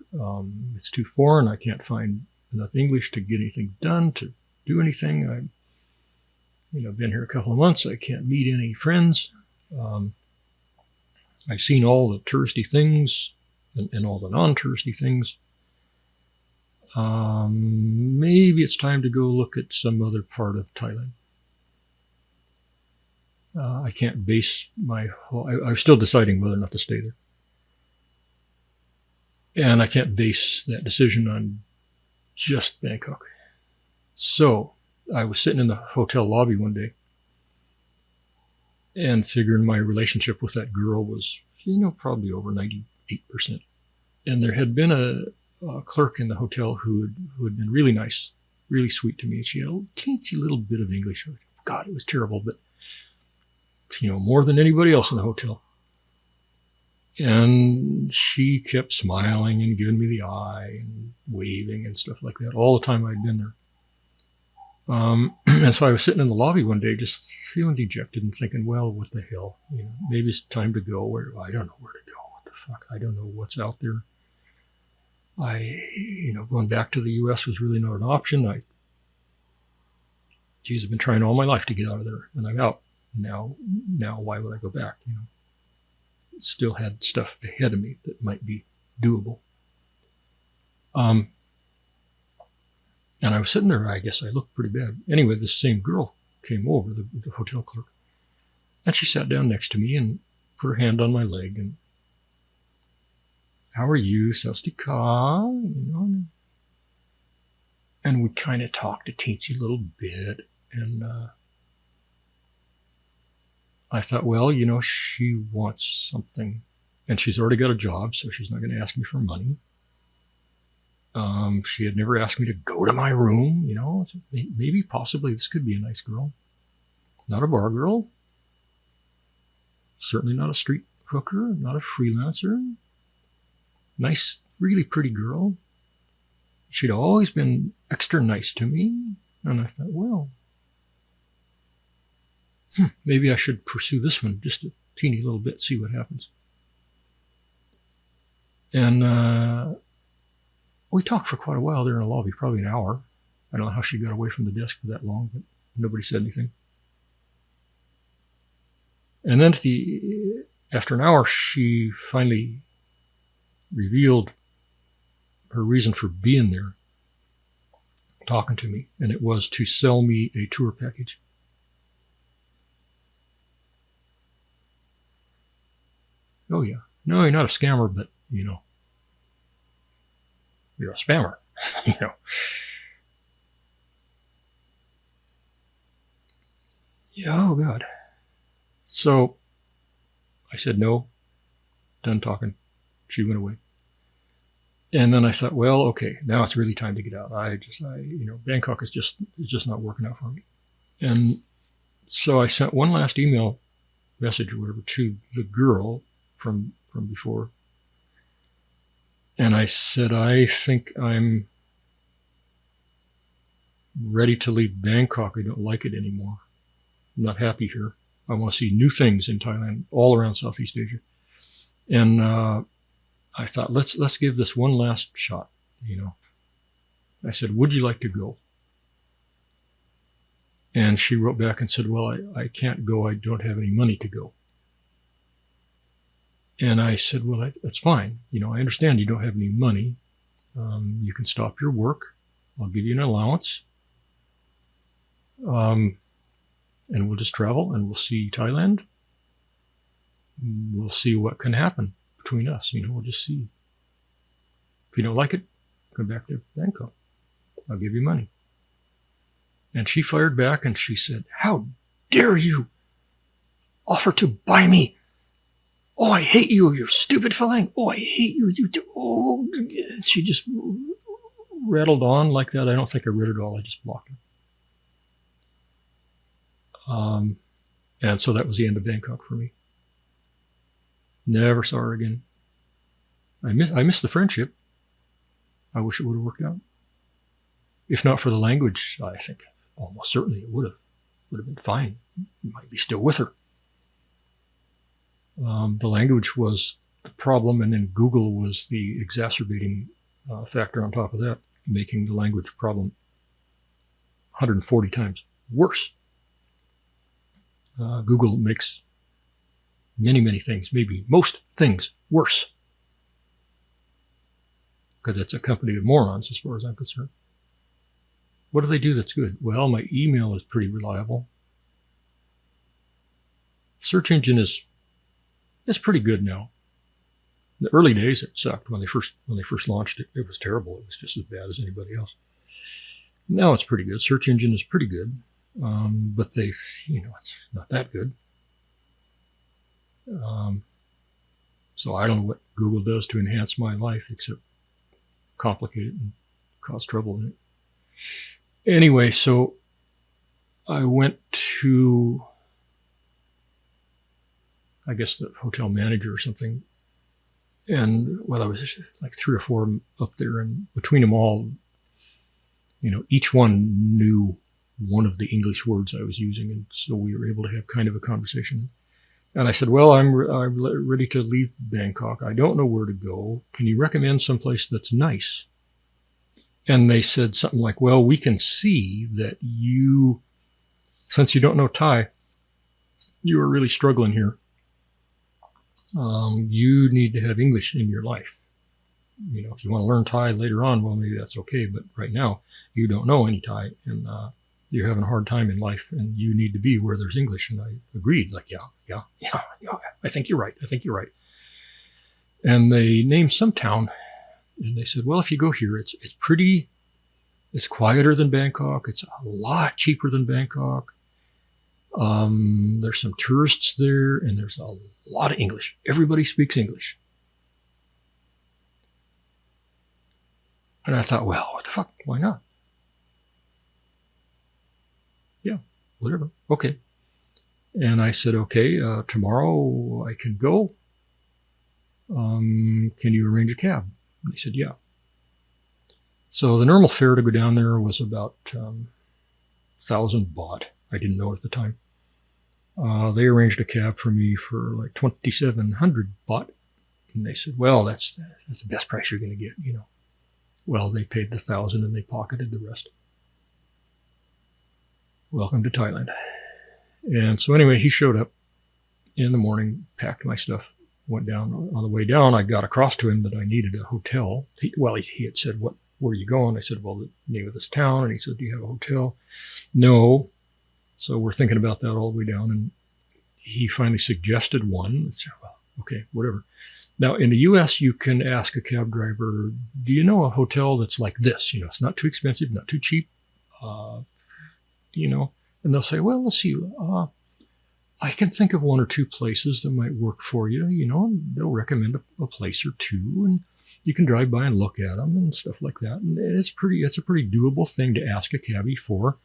It's too foreign. I can't find enough English to get anything done, to do anything. I've been here a couple of months. I can't meet any friends. I've seen all the touristy things and all the non-touristy things. Maybe it's time to go look at some other part of Thailand. I can't base my whole, I'm still deciding whether or not to stay there. And I can't base that decision on just Bangkok. So I was sitting in the hotel lobby one day and figuring my relationship with that girl was, probably over 98%. And there had been a clerk in the hotel who had been really nice, really sweet to me. And she had a teensy little bit of English. God, it was terrible, but, more than anybody else in the hotel. And she kept smiling and giving me the eye and waving and stuff like that all the time I'd been there. And so I was sitting in the lobby one day just feeling dejected and thinking, well, what the hell? Maybe it's time to go. I don't know where to go. What the fuck? I don't know what's out there. Going back to the U.S. was really not an option. I've been trying all my life to get out of there, and I'm out now. Why would I go back? Still had stuff ahead of me that might be doable. And I was sitting there. I guess I looked pretty bad. Anyway, this same girl came over, the hotel clerk, and she sat down next to me and put her hand on my leg and, how are you? Saustika? And we kind of talked a teensy little bit. And I thought, well, she wants something. And she's already got a job, so she's not going to ask me for money. She had never asked me to go to my room, So maybe, possibly, this could be a nice girl. Not a bar girl. Certainly not a street hooker, not a freelancer. Nice, really pretty girl. She'd always been extra nice to me. And I thought, well, maybe I should pursue this one just a teeny little bit, see what happens. And we talked for quite a while there in the lobby, probably an hour. I don't know how she got away from the desk for that long, but nobody said anything. And then after an hour, she finally revealed her reason for being there, talking to me, and it was to sell me a tour package. Oh yeah. No, you're not a scammer, but you're a spammer. Yeah, oh God. So I said no, done talking. She went away. And then I thought, well, okay, now it's really time to get out. Bangkok is just not working out for me. And so I sent one last email message or whatever to the girl from before. And I said, I think I'm ready to leave Bangkok. I don't like it anymore. I'm not happy here. I want to see new things in Thailand, all around Southeast Asia. And I thought, let's give this one last shot. I said, would you like to go? And she wrote back and said, well, I can't go. I don't have any money to go. And I said, well, that's fine. I understand you don't have any money. You can stop your work. I'll give you an allowance. And we'll just travel and we'll see Thailand. We'll see what can happen between us. We'll just see. If you don't like it, come back to Bangkok. I'll give you money. And she fired back and she said, how dare you offer to buy me? Oh, I hate you, you stupid Falang. Oh, I hate you. Oh, she just rattled on like that. I don't think I read it all. I just blocked her. And so that was the end of Bangkok for me. Never saw her again. I miss the friendship. I wish it would have worked out. If not for the language, I think almost certainly it would have been fine. You might be still with her. The language was the problem, and then Google was the exacerbating factor on top of that, making the language problem 140 times worse. Google makes many things, maybe most things, worse. Because it's a company of morons as far as I'm concerned. What do they do that's good? Well, my email is pretty reliable. Search engine is pretty good now. In the early days, it sucked. When they first launched it, it was terrible. It was just as bad as anybody else. Now it's pretty good. Search engine is pretty good. But it's not that good. So I don't know what Google does to enhance my life except complicate it and cause trouble in it. Anyway, so I went to, I guess, the hotel manager or something. And I was like 3 or 4 up there, and between them all, each one knew one of the English words I was using. And so we were able to have kind of a conversation. And I said, well, I'm ready to leave Bangkok. I don't know where to go. Can you recommend someplace that's nice? And they said something like, well, we can see that since you don't know Thai, you are really struggling here. You need to have English in your life. If you want to learn Thai later on, well, maybe that's okay. But right now, you don't know any Thai, and you're having a hard time in life, and you need to be where there's English. And I agreed, like, yeah, I think you're right. And they named some town, and they said, well, if you go here, it's pretty, it's quieter than Bangkok. It's a lot cheaper than Bangkok. There's some tourists there, and there's a lot of English. Everybody speaks English. And I thought, well, what the fuck? Why not? Yeah, whatever. Okay. And I said, okay, tomorrow I can go. Can you arrange a cab? And they said, yeah. So the normal fare to go down there was about 1,000 baht. I didn't know at the time. They arranged a cab for me for like 2,700 baht. And they said, well, that's the best price you're going to get, you know. Well, they paid the 1,000 and they pocketed the rest. Welcome to Thailand. And so anyway, he showed up in the morning, packed my stuff, went down. On the way down, I got across to him that I needed a hotel. He had said, where are you going? I said, well, the name of this town. And he said, do you have a hotel? No. So we're thinking about that all the way down. And he finally suggested one. I said, well, okay, whatever. Now, in the U.S., you can ask a cab driver, do you know a hotel that's like this? You know, it's not too expensive, not too cheap, you know. And they'll say, well, let's see. I can think of one or two places that might work for you, you know, and they'll recommend a place or two, and you can drive by and look at them and stuff like that. And it's a pretty doable thing to ask a cabbie for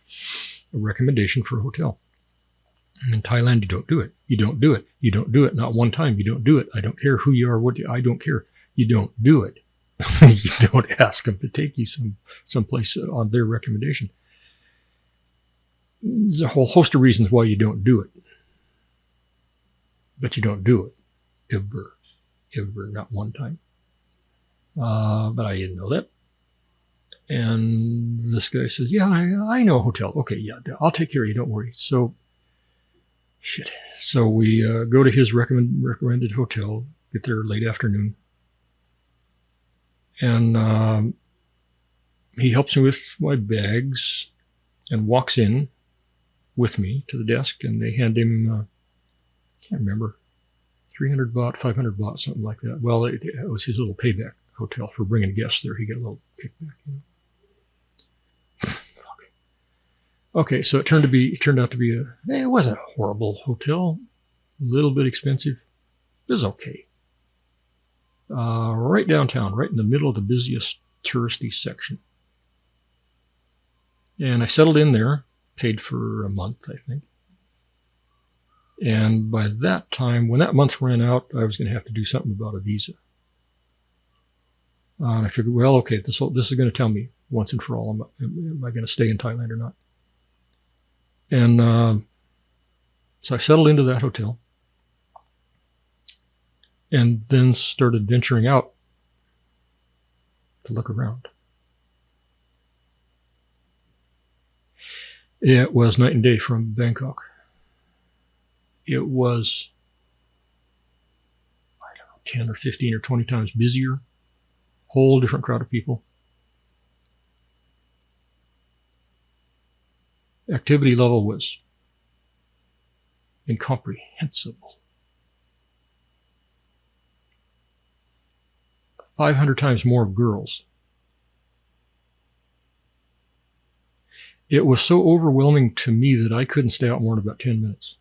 a recommendation for a hotel. In Thailand, you don't do it. You don't do it. You don't do it. Not one time. You don't do it. I don't care who you are. I don't care. You don't do it. You don't ask them to take you someplace on their recommendation. There's a whole host of reasons why you don't do it. But you don't do it. Ever. Not one time. But I didn't know that. And this guy says, yeah, I know a hotel. Okay, yeah, I'll take care of you. Don't worry. So we go to his recommended hotel, get there late afternoon. And he helps me with my bags and walks in with me to the desk, and they hand him, I can't remember, 300 baht, 500 baht, something like that. Well, it was his little payback hotel for bringing guests there. He got a little kickback, you know. Okay, so it turned out to be it wasn't a horrible hotel, a little bit expensive. It was okay. Right downtown, right in the middle of the busiest touristy section. And I settled in there, paid for a month, I think. And by that time, when that month ran out, I was going to have to do something about a visa. And I figured, well, okay, this is going to tell me once and for all, am I going to stay in Thailand or not? And so I settled into that hotel and then started venturing out to look around. It was night and day from Bangkok. It was, I don't know, 10 or 15 or 20 times busier, whole different crowd of people. Activity level was incomprehensible. 500 times more girls. It was so overwhelming to me that I couldn't stay out more than about 10 minutes.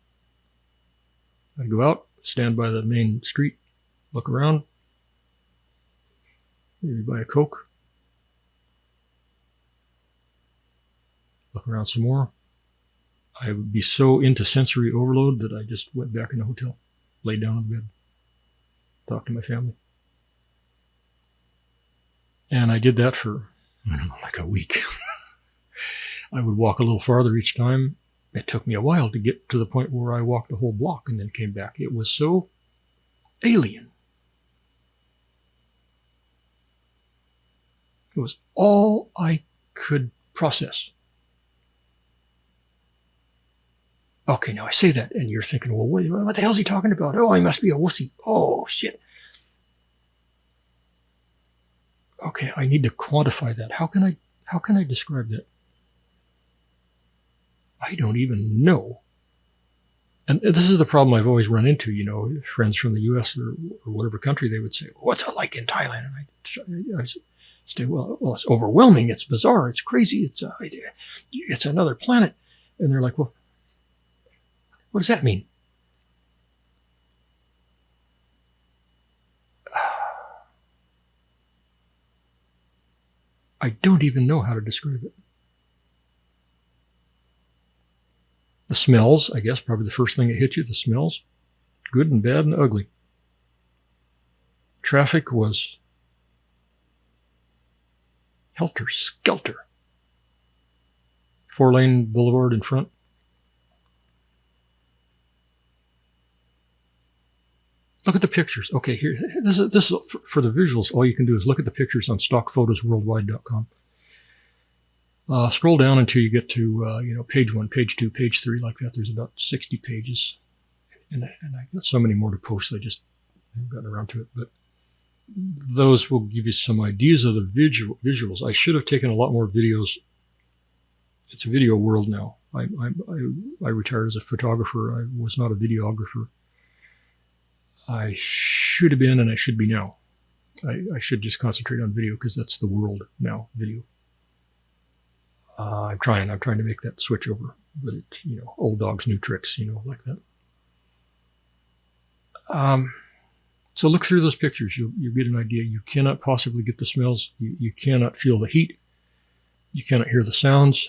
I'd go out, stand by the main street, look around, maybe buy a Coke, look around some more. I would be so into sensory overload that I just went back in the hotel, laid down on the bed, talked to my family. And I did that for, I don't know, like a week. I would walk a little farther each time. It took me a while to get to the point where I walked a whole block and then came back. It was so alien. It was all I could process. Okay, now I say that, and you're thinking, well, what the hell is he talking about? Oh, I must be a wussy. Oh, shit. Okay, I need to quantify that. How can I describe that? I don't even know. And this is the problem I've always run into, you know, friends from the U.S. or whatever country, they would say, what's it like in Thailand? And I say, well, it's overwhelming. It's bizarre. It's crazy. It's another planet. And they're like, well, what does that mean? I don't even know how to describe it. The smells, I guess, probably the first thing that hits you, the smells, good and bad and ugly. Traffic was helter-skelter. 4-lane boulevard in front. Look at the pictures. Okay, here, this is for the visuals. All you can do is look at the pictures on stockphotosworldwide.com. Scroll down until you get to, page 1, page 2, page 3, like that. There's about 60 pages. And I got so many more to post, I just haven't gotten around to it. But those will give you some ideas of the visuals. I should have taken a lot more videos. It's a video world now. I retired as a photographer. I was not a videographer. I should have been, and I should be now. I should just concentrate on video because that's the world now, video. I'm trying to make that switch over, but it's, old dogs, new tricks, like that. So look through those pictures. You'll get an idea. You cannot possibly get the smells. You cannot feel the heat. You cannot hear the sounds.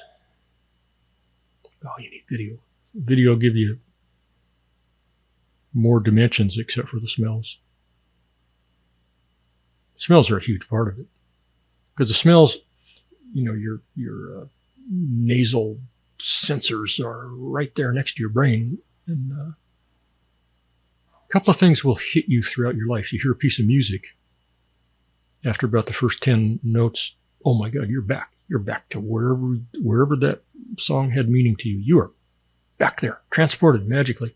Oh, you need video. Video will give you more dimensions except for the smells. Smells are a huge part of it. Because the smells, your nasal sensors are right there next to your brain. And a couple of things will hit you throughout your life. You hear a piece of music. After about the first 10 notes, oh my God, you're back. You're back to wherever that song had meaning to you. You are back there, transported magically.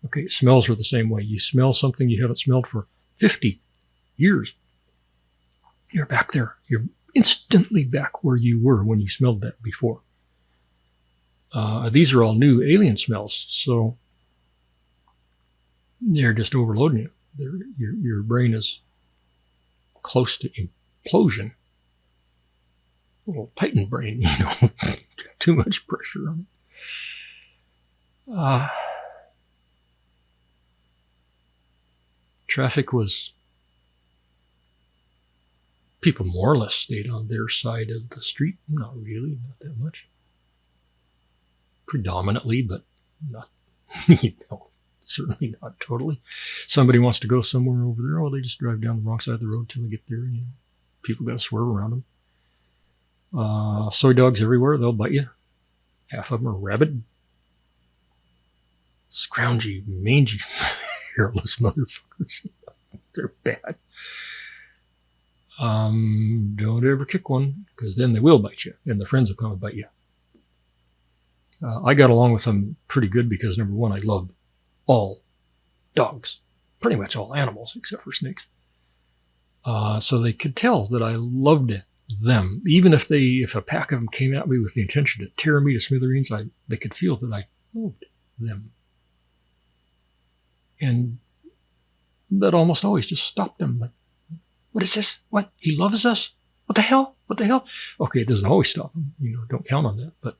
Okay, smells are the same way. You smell something you haven't smelled for 50 years. You're back there. You're instantly back where you were when you smelled that before. These are all new alien smells, so they're just overloading you. Your brain is close to implosion. A little Titan brain, too much pressure on it. Traffic was, people more or less stayed on their side of the street. Not really, not that much. Predominantly, but not, certainly not totally. Somebody wants to go somewhere over there, oh, they just drive down the wrong side of the road till they get there. People got to swerve around them. Soy dogs everywhere, they'll bite you. Half of them are rabid. Scroungy, mangy, hairless motherfuckers. They're bad. Don't ever kick one, because then they will bite you, and the friends will come and bite you. I got along with them pretty good because, number one, I love all dogs, pretty much all animals except for snakes. So they could tell that I loved them. Even if a pack of them came at me with the intention to tear me to smithereens, they could feel that I loved them. And that almost always just stopped them. Like, what is this? What? He loves us? What the hell? What the hell? Okay, it doesn't always stop them. Don't count on that. But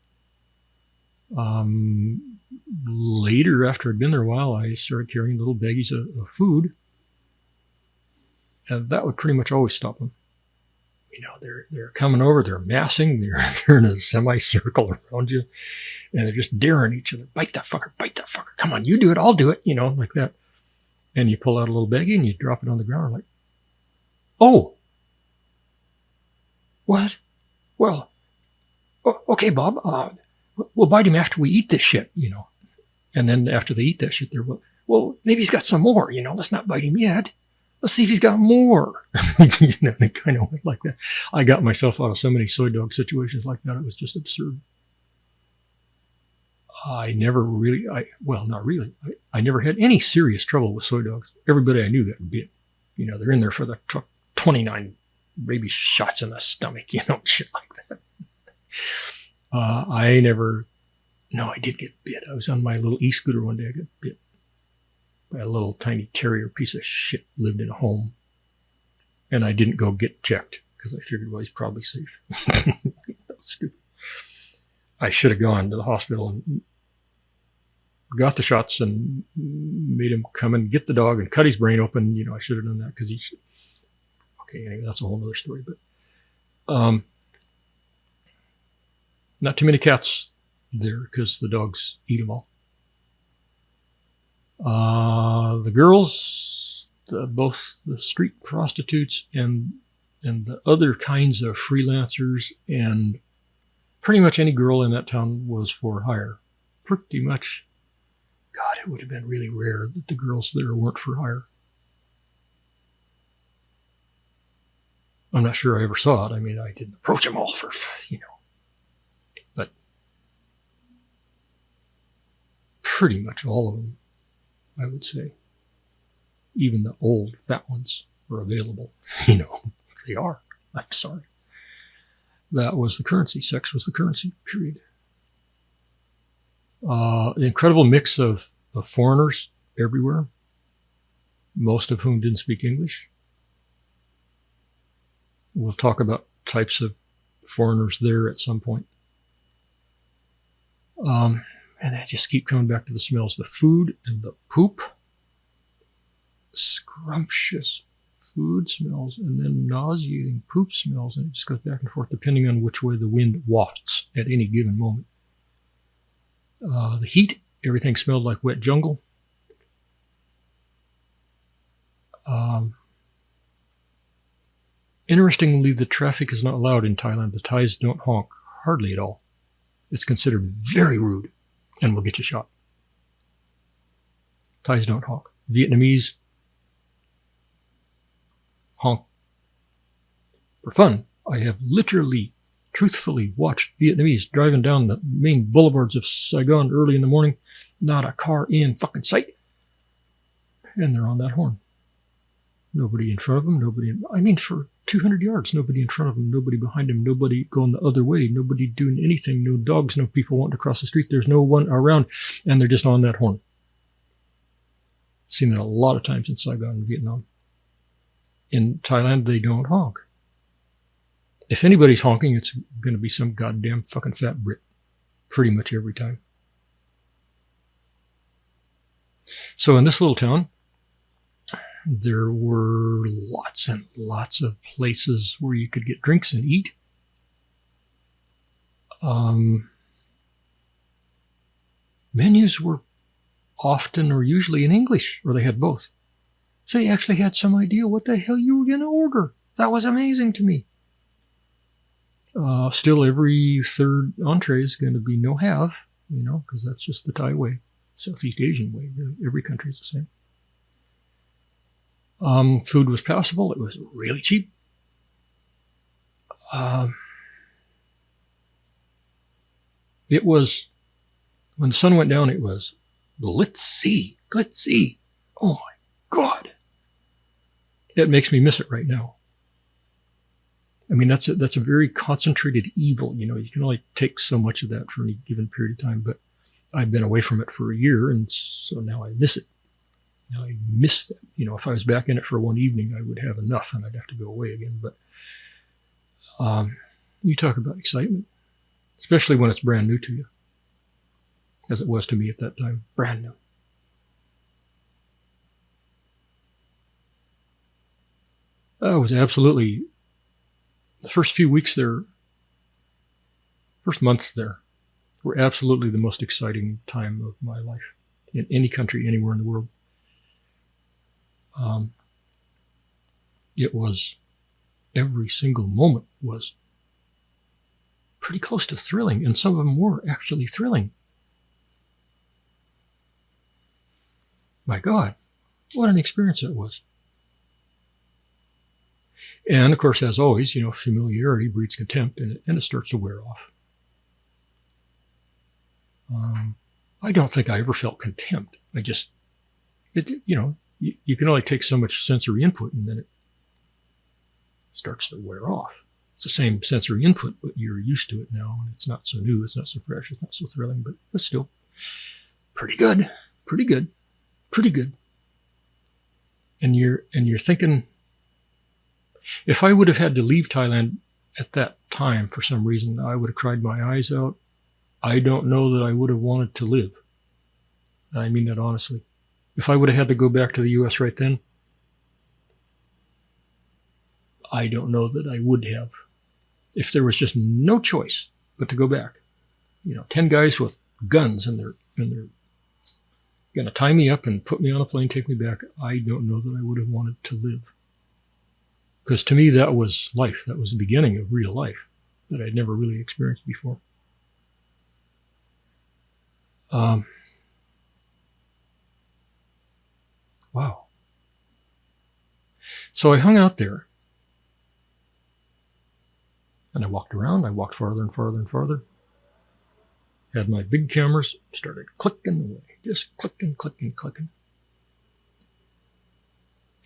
later, after I'd been there a while, I started carrying little baggies of food. And that would pretty much always stop them. They're coming over, they're massing, they're in a semicircle around you, and they're just daring each other. Bite that fucker, come on, you do it, I'll do it, like that. And you pull out a little baggie and you drop it on the ground, like, oh, what? Well, okay, Bob, we'll bite him after we eat this shit, And then after they eat that shit, they're, well, maybe he's got some more, let's not bite him yet. Let's see if he's got more. They kind of went like that. I got myself out of so many soy dog situations like that. It was just absurd. I never really, not really. I never had any serious trouble with soy dogs. Everybody I knew got bit. They're in there for the 29 rabies shots in the stomach, shit like that. I did get bit. I was on my little e-scooter one day. I got bit by a little tiny terrier piece of shit, lived in a home. And I didn't go get checked because I figured, well, he's probably safe. That was stupid. I should have gone to the hospital and got the shots and made him come and get the dog and cut his brain open. I should have done that because he's... Okay, anyway, that's a whole other story. But not too many cats there because the dogs eat them all. The girls, both the street prostitutes and the other kinds of freelancers, and pretty much any girl in that town was for hire. Pretty much. God, it would have been really rare that the girls there weren't for hire. I'm not sure I ever saw it. I mean, I didn't approach them all for, but pretty much all of them, I would say. Even the old fat ones were available. They are. I'm sorry. That was the currency. Sex was the currency, period. The incredible mix of foreigners everywhere, most of whom didn't speak English. We'll talk about types of foreigners there at some point. And I just keep coming back to the smells, the food and the poop. Scrumptious food smells and then nauseating poop smells. And it just goes back and forth depending on which way the wind wafts at any given moment. The heat, everything smelled like wet jungle. Interestingly, the traffic is not allowed in Thailand. The Thais don't honk hardly at all. It's considered very rude and will get you shot. Thais don't honk. Vietnamese honk for fun. I have literally, truthfully watched Vietnamese driving down the main boulevards of Saigon early in the morning. Not a car in fucking sight. And they're on that horn. Nobody in front of them, for 200 yards, nobody in front of them, nobody behind them, nobody going the other way, nobody doing anything, no dogs, no people wanting to cross the street. There's no one around, and they're just on that horn. Seen that a lot of times in Saigon and Vietnam. In Thailand, they don't honk. If anybody's honking, it's going to be some goddamn fucking fat Brit. Pretty much every time. So in this little town, there were lots and lots of places where you could get drinks and eat. Menus were often or usually in English, or they had both. So you actually had some idea what the hell you were going to order. That was amazing to me. Still, every third entree is going to be no have, because that's just the Thai way, Southeast Asian way. Every country is the same. Food was passable. It was really cheap. It was, when the sun went down, it was glitzy. Oh my God. It makes me miss it right now. I mean, that's a very concentrated evil. You can only take so much of that for any given period of time, but I've been away from it for a year, and so now I miss it. Now I miss that. If I was back in it for one evening, I would have enough and I'd have to go away again. But you talk about excitement, especially when it's brand new to you, as it was to me at that time. Brand new. It was absolutely, the first few weeks there, first months there, were absolutely the most exciting time of my life in any country, anywhere in the world. It was, every single moment was pretty close to thrilling, and some of them were actually thrilling. My God, what an experience that was. And of course, as always, familiarity breeds contempt, and it starts to wear off. I don't think I ever felt contempt. I just, you can only take so much sensory input, and then it starts to wear off. It's the same sensory input, but you're used to it now, and it's not so new, it's not so fresh, it's not so thrilling, but still pretty good. And you're thinking, if I would have had to leave Thailand at that time for some reason, I would have cried my eyes out. I don't know that I would have wanted to live. I mean that honestly. If I would have had to go back to the U.S. right then, I don't know that I would have. If there was just no choice but to go back, 10 guys with guns and they're going to tie me up and put me on a plane, take me back, I don't know that I would have wanted to live. Because to me, that was life. That was the beginning of real life that I'd never really experienced before. Wow. So I hung out there And I walked around. I walked farther and farther and farther. Had my big cameras, started clicking away, just clicking, clicking, clicking.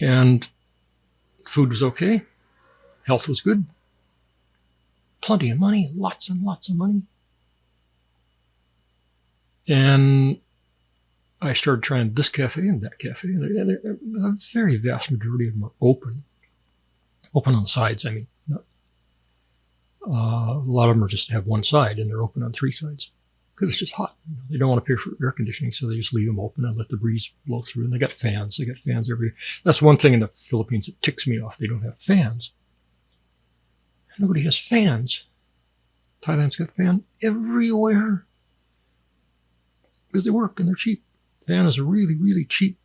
And food was okay. Health was good. Plenty of money, lots and lots of money. And I started trying this cafe and that cafe. And a very vast majority of them are open. Open on the sides, I mean. Not, a lot of them are just have one side, and they're open on three sides. Because it's just hot. They don't want to pay for air conditioning, so they just leave them open and let the breeze blow through. And they got fans. They got fans everywhere. That's one thing in the Philippines that ticks me off. They don't have fans. Nobody has fans. Thailand's got fan everywhere. Because they work and they're cheap. Fan is really, really cheap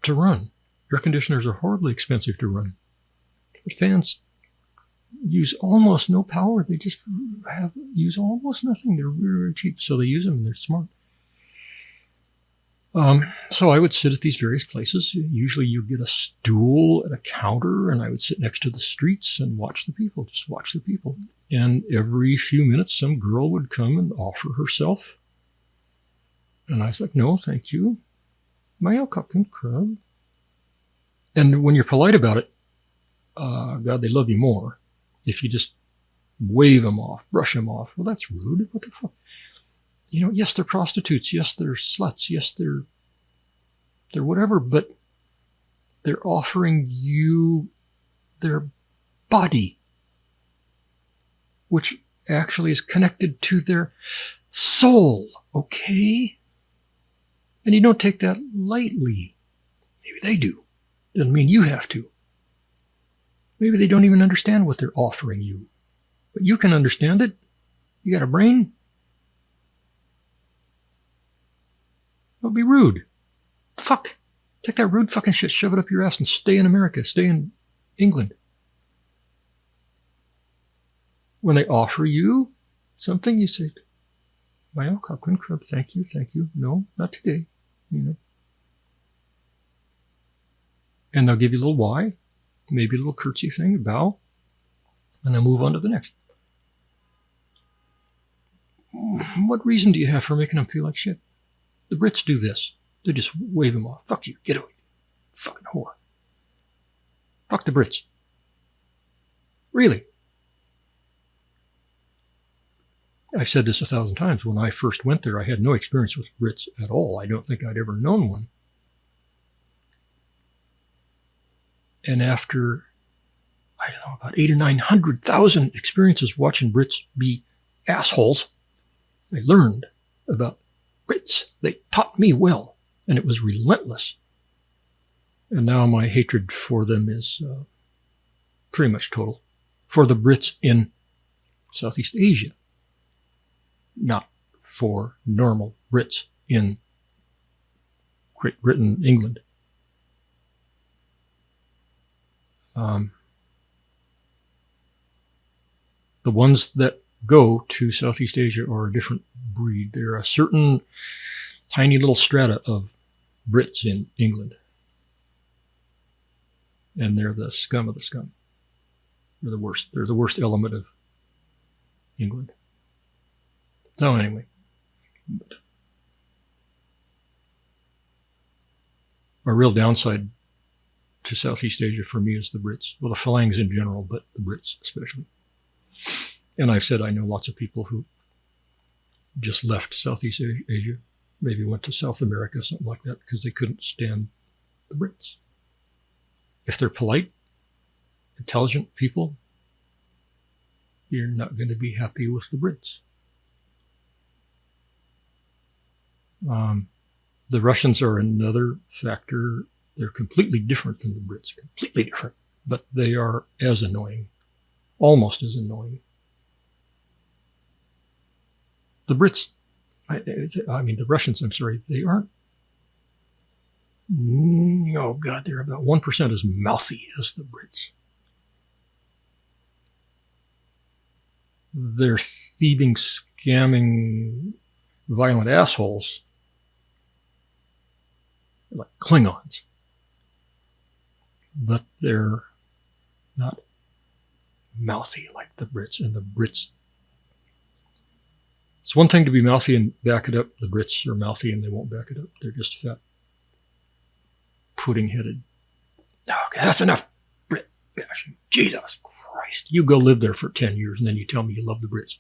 to run. Air conditioners are horribly expensive to run. But fans use almost no power. They just use almost nothing. They're really, really cheap. So they use them and they're smart. So I would sit at these various places. Usually you get a stool at a counter, and I would sit next to the streets and watch the people, just watch the people. And every few minutes, some girl would come and offer herself. And I was like, no, thank you. Mayo Captain Crab. And when you're polite about it, God, they love you more. If you just wave them off, brush them off, well, that's rude. What the fuck? You know, yes, they're prostitutes. Yes, they're sluts. Yes, they're whatever, but they're offering you their body, which actually is connected to their soul, okay? And you don't take that lightly. Maybe they do. Doesn't mean you have to. Maybe they don't even understand what they're offering you. But you can understand it. You got a brain. Don't be rude. Fuck. Take that rude fucking shit, shove it up your ass, and stay in America. Stay in England. When they offer you something, you say, well, Captain Crab, thank you, thank you. No, not today. You know. And they'll give you a little why, maybe a little curtsy thing, a bow, and then move on to the next. What reason do you have for making them feel like shit? The Brits do this. They just wave them off. Fuck you. Get away. Fucking whore. Fuck the Brits. Really. I've said this 1,000 times. When I first went there, I had no experience with Brits at all. I don't think I'd ever known one. And after, I don't know, about 800,000 or 900,000 experiences watching Brits be assholes, I learned about Brits. They taught me well, and it was relentless. And now my hatred for them is pretty much total. For the Brits in Southeast Asia, not for normal Brits in Great Britain, England. The ones that go to Southeast Asia are a different breed. They're a certain tiny little strata of Brits in England. And they're the scum of the scum. They're the worst. They're the worst element of England. So anyway. A real downside to Southeast Asia for me is the Brits. Well, the Phalangs in general, but the Brits especially. And I've said I know lots of people who just left Southeast Asia, maybe went to South America, something like that, because they couldn't stand the Brits. If they're polite, intelligent people, you're not going to be happy with the Brits. The Russians are another factor. They're completely different than the Brits, completely different, but they are as annoying, almost as annoying. The Brits, I mean the Russians, I'm sorry, they aren't, oh God, they're about 1% as mouthy as the Brits. They're thieving, scamming, violent assholes like Klingons. But they're not mouthy like the Brits. And the Brits, it's one thing to be mouthy and back it up. The Brits are mouthy and they won't back it up. They're just fat, pudding-headed. Okay, that's enough Brit bashing. Jesus Christ. You go live there for 10 years and then you tell me you love the Brits.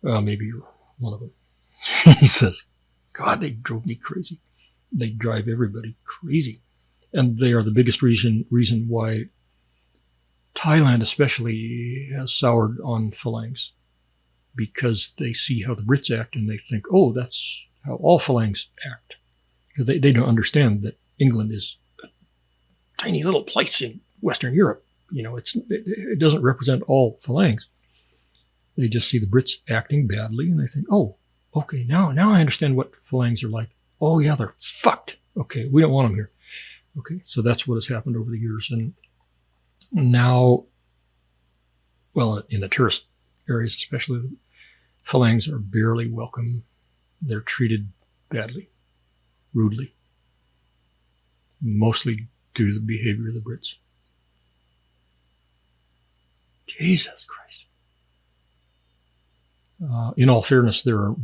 Maybe you're one of them. He says, God, they drove me crazy. They drive everybody crazy. And they are the biggest reason why Thailand especially has soured on phalanx, because they see how the Brits act and they think, oh, that's how all phalanx act. Because they don't understand that England is a tiny little place in Western Europe. You know, it doesn't represent all phalanx. They just see the Brits acting badly and they think, oh, okay, now I understand what phalanx are like. Oh, yeah, they're fucked. Okay, we don't want them here. Okay, so that's what has happened over the years. And now, well, in the tourist areas especially, phalanx are barely welcome. They're treated badly, rudely, mostly due to the behavior of the Brits. Jesus Christ. In all fairness, there are,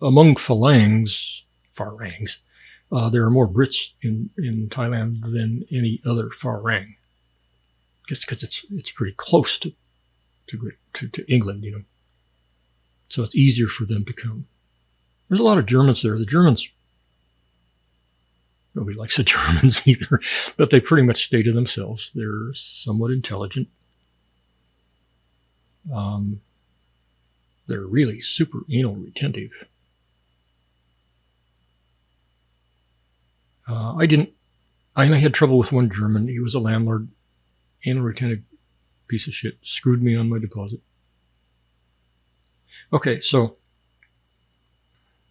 among phalanx, there are more Brits in Thailand than any other Farang. Just because it's pretty close to England, you know. So it's easier for them to come. There's a lot of Germans there. The Germans, nobody likes the Germans either, but they pretty much stay to themselves. They're somewhat intelligent. They're really super anal retentive. I had trouble with one German. He was a landlord, anal retentive piece of shit, screwed me on my deposit. Okay, so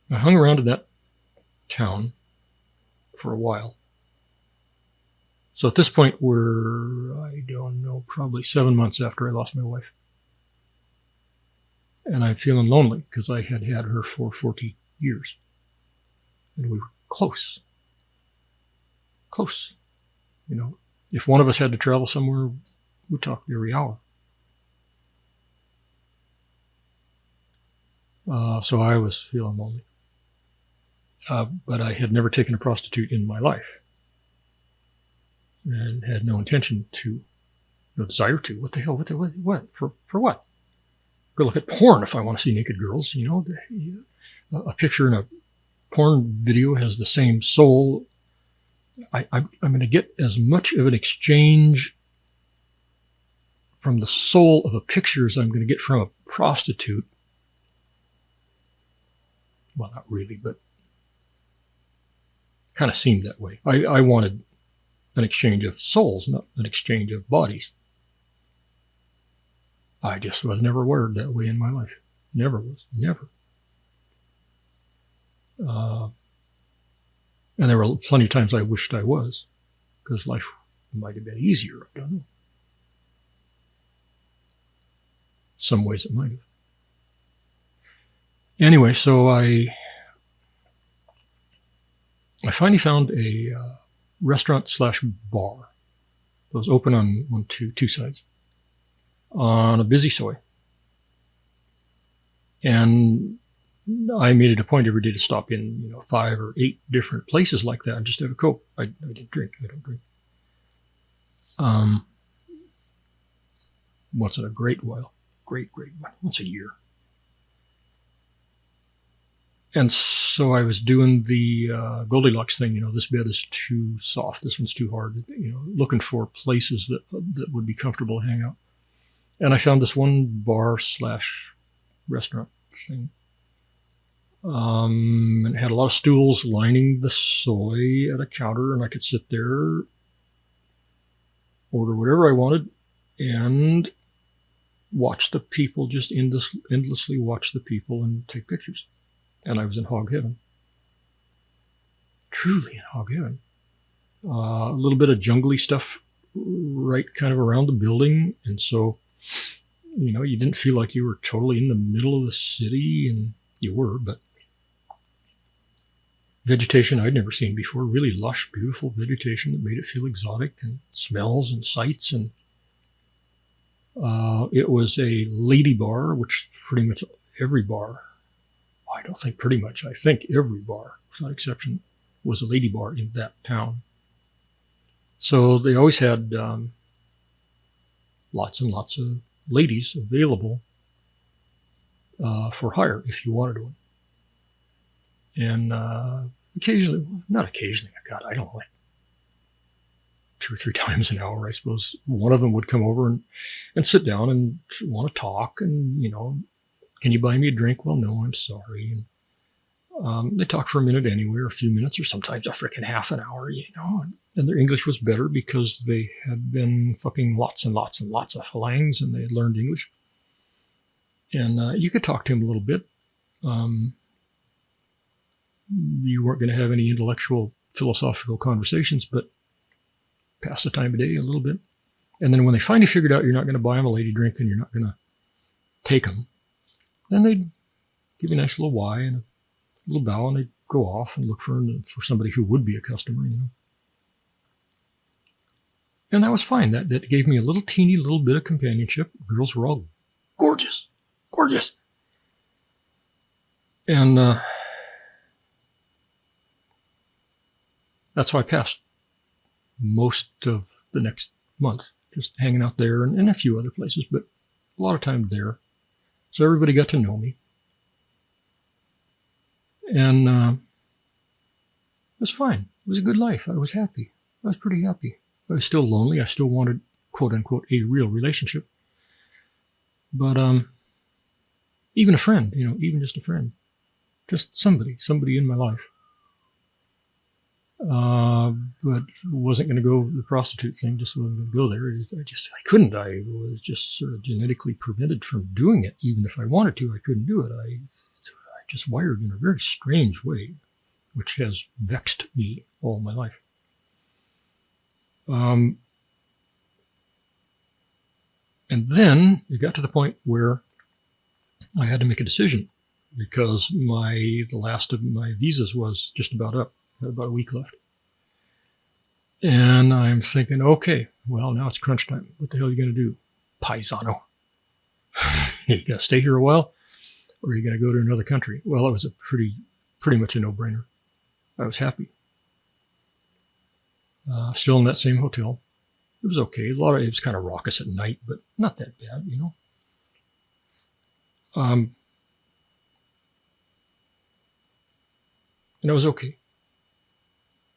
I hung around in that town for a while. So at this point, we're, I don't know, probably 7 months after I lost my wife. And I'm feeling lonely because I had her for 40 years. And we were close. Close. You know, if one of us had to travel somewhere, we talked every hour. So I was feeling lonely. But I had never taken a prostitute in my life. And had no intention to, no desire to. What the hell? What? For what? Go look at porn if I want to see naked girls. You know, a picture in a porn video has the same soul. I'm going to get as much of an exchange from the soul of a picture as I'm going to get from a prostitute. Well, not really, but kind of seemed that way. I wanted an exchange of souls, not an exchange of bodies. I just was never wired that way in my life. Never was. Never. And there were plenty of times I wished I was, because life might have been easier. I don't know. Some ways it might have. Anyway, so I finally found a restaurant/bar. It was open on two sides on a busy soy. And I made it a point every day to stop in, 5 or 8 different places like that and just have a Coke. I didn't drink. I don't drink. Once in a great while. Great while. Once a year. And so I was doing the Goldilocks thing, this bed is too soft, this one's too hard, looking for places that would be comfortable to hang out. And I found this one bar/restaurant thing. And it had a lot of stools lining the soy at a counter, and I could sit there, order whatever I wanted, and watch the people, just endlessly watch the people and take pictures. And I was in hog heaven. Truly in hog heaven. A little bit of jungly stuff right kind of around the building. And so, you didn't feel like you were totally in the middle of the city, and you were, but vegetation I'd never seen before, really lush, beautiful vegetation that made it feel exotic, and smells and sights, and It was a lady bar, which pretty much every bar, I don't think pretty much, I think every bar, without exception, was a lady bar in that town. So they always had lots and lots of ladies available for hire if you wanted one. And occasionally, not occasionally, God, I don't know, like 2 or 3 times an hour, I suppose, one of them would come over and sit down and want to talk. And, can you buy me a drink? Well, no, I'm sorry. And they talk for a minute anyway, or a few minutes, or sometimes a freaking half an hour, And their English was better because they had been fucking lots and lots and lots of harangues, and they had learned English. And you could talk to them a little bit. You weren't going to have any intellectual, philosophical conversations, but pass the time of day a little bit. And then when they finally figured out you're not going to buy them a lady drink and you're not going to take them, then they'd give you a nice little why and a little bow, and they'd go off and look for somebody who would be a customer, And that was fine. That gave me a little teeny little bit of companionship. Girls were all gorgeous, gorgeous. And that's how I passed most of the next month, just hanging out there and a few other places, but a lot of time there. So everybody got to know me. And it was fine. It was a good life. I was happy. I was pretty happy. I was still lonely. I still wanted, quote unquote, a real relationship. But even a friend, even just a friend. Just somebody in my life. But wasn't going to go the prostitute thing, just wasn't going to go there. I couldn't. I was just sort of genetically prevented from doing it. Even if I wanted to, I couldn't do it. I just wired in a very strange way, which has vexed me all my life. And then it got to the point where I had to make a decision because the last of my visas was just about up. I had about a week left. And I'm thinking, okay, well, now it's crunch time. What the hell are you going to do, paisano? You going to stay here a while, or are you going to go to another country? Well, it was a pretty much a no-brainer. I was happy. Still in that same hotel. It was okay. It was kind of raucous at night, but not that bad, And it was okay.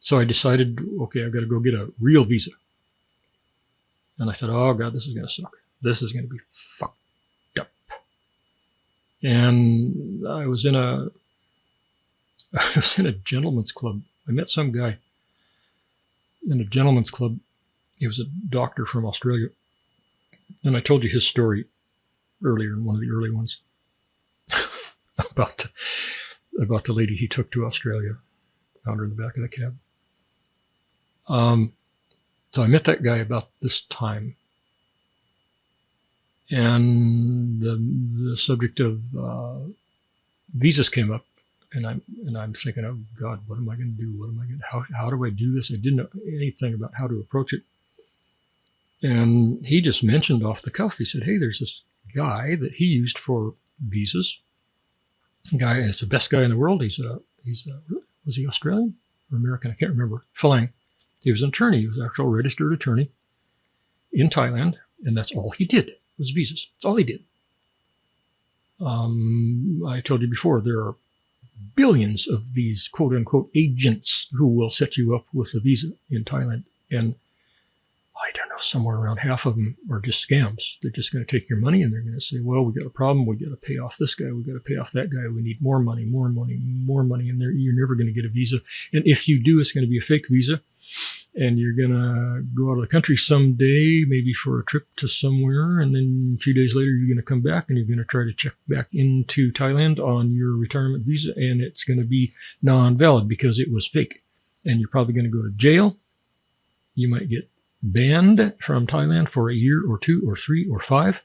So I decided, okay, I've got to go get a real visa. And I thought, oh God, this is going to suck. This is going to be fucked up. And I was in a gentleman's club. I met some guy in a gentleman's club. He was a doctor from Australia. And I told you his story earlier in one of the early ones about the lady he took to Australia. Found her in the back of the cab. So I met that guy about this time. And the subject of visas came up. And I'm thinking, oh God, what am I going to do? What am I going to, how do I do this? I didn't know anything about how to approach it. And he just mentioned off the cuff, he said, hey, there's this guy that he used for visas. Guy is the best guy in the world. Was he Australian or American? I can't remember. Falang. He was an attorney. He was an actual registered attorney in Thailand. And that's all he did was visas. That's all he did. I told you before, there are billions of these quote unquote agents who will set you up with a visa in Thailand. And I don't know, somewhere around half of them are just scams. They're just going to take your money and they're going to say, well, we got a problem. We got to pay off this guy. We got to pay off that guy. We need more money, more money, more money. And you're never going to get a visa. And if you do, it's going to be a fake visa. And you're going to go out of the country someday, maybe for a trip to somewhere. And then a few days later, you're going to come back and you're going to try to check back into Thailand on your retirement visa. And it's going to be non-valid because it was fake. And you're probably going to go to jail. You might get banned from Thailand for a year or 2 or 3 or 5.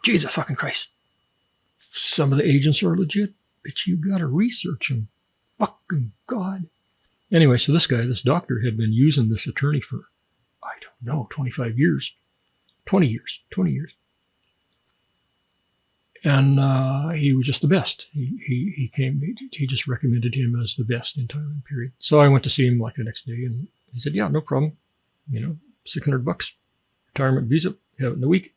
Jesus fucking Christ. Some of the agents are legit, but you got to research them. Fucking God. Anyway, so this guy, this doctor, had been using this attorney for, I don't know, 25 years. 20 years. And he was just the best. He came, he just recommended him as the best in Thailand, period. So I went to see him like the next day, and he said, yeah, no problem. You know, $600, retirement visa, have it in a week.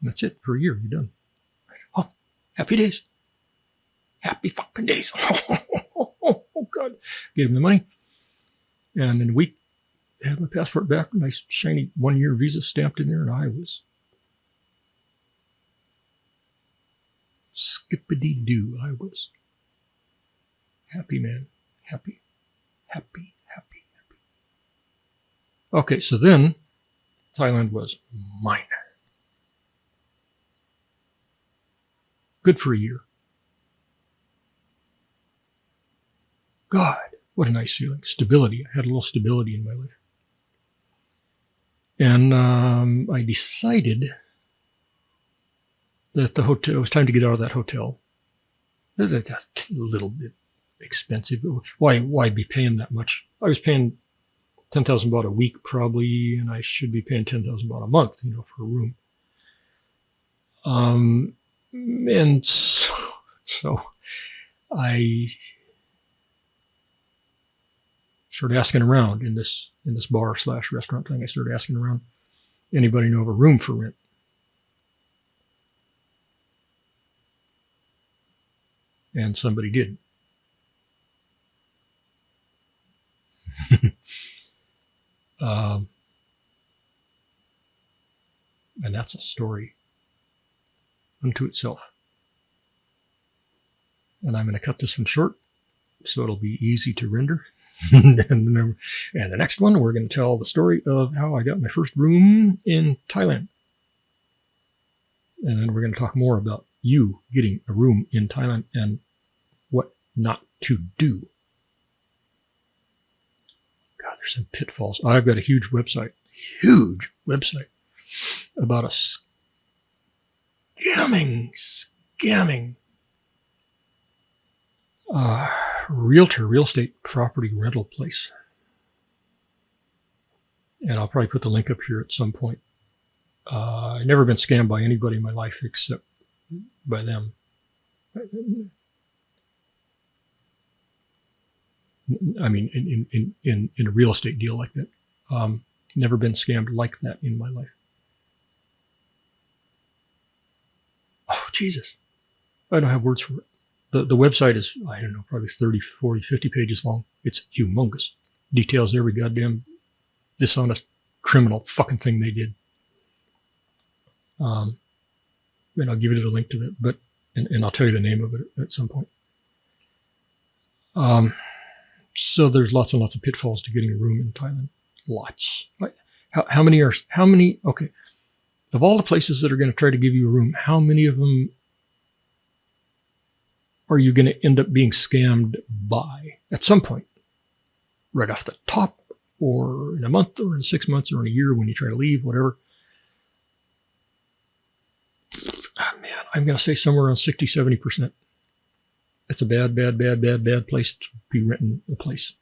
And that's it. For a year, you're done. Oh, happy days. Happy fucking days. Oh, God. Gave him the money. And in a week, I had my passport back, nice, shiny 1-year visa stamped in there, and I was skippity-doo. I was happy, man. Happy. Okay, so then Thailand was mine. Good for a year. God, what a nice feeling. Stability. I had a little stability in my life. And I decided that the hotel, it was time to get out of that hotel. That's a little bit expensive. Why be paying that much? I was paying 10,000 baht a week probably, and I should be paying 10,000 baht a month, you know, for a room. And so I started asking around in this bar/restaurant thing. I started asking around, anybody know of a room for rent? And somebody did. And that's a story unto itself. And I'm going to cut this one short so it'll be easy to render. And the next one, we're going to tell the story of how I got my first room in Thailand. And then we're going to talk more about you getting a room in Thailand and what not to do. God, there's some pitfalls. I've got a huge website about a scamming real estate property rental place. And I'll probably put the link up here at some point. I've never been scammed by anybody in my life except by them. I mean, in a real estate deal like that. Never been scammed like that in my life. Oh, Jesus. I don't have words for it. The website is, I don't know, probably 30, 40, 50 pages long. It's humongous. Details every goddamn dishonest criminal fucking thing they did. And I'll give you a link to that, and I'll tell you the name of it at some point. So there's lots and lots of pitfalls to getting a room in Thailand. Lots. How many, okay, of all the places that are going to try to give you a room, how many of them are you going to end up being scammed by at some point? Right off the top, or in a month, or in 6 months, or in a year when you try to leave, whatever. Oh, man, I'm going to say somewhere around 60, 70%. It's a bad place to be renting a place.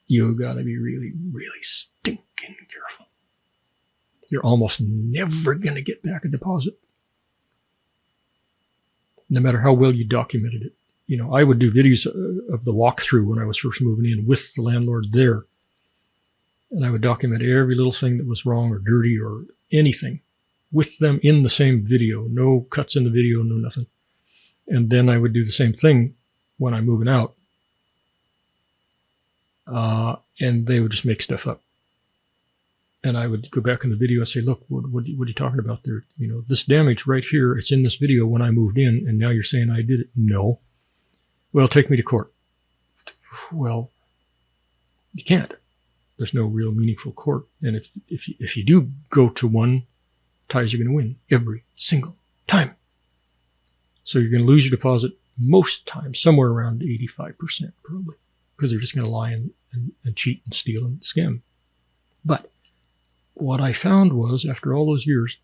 You got to be really, really stinking careful. You're almost never going to get back a deposit, no matter how well you documented it. You know, I would do videos of the walkthrough when I was first moving in with the landlord there. And I would document every little thing that was wrong or dirty or anything with them in the same video. No cuts in the video, no nothing. And then I would do the same thing when I'm moving out. And they would just make stuff up. And I would go back in the video and say, look, what are you talking about there? You know, this damage right here, it's in this video when I moved in, and now you're saying I did it. No. Well, take me to court. Well, you can't. There's no real meaningful court. And if you do go to one, Thais are going to win every single time. So you're going to lose your deposit most times, somewhere around 85% probably, because they're just going to lie and cheat and steal and scam. But what I found was, after all those years,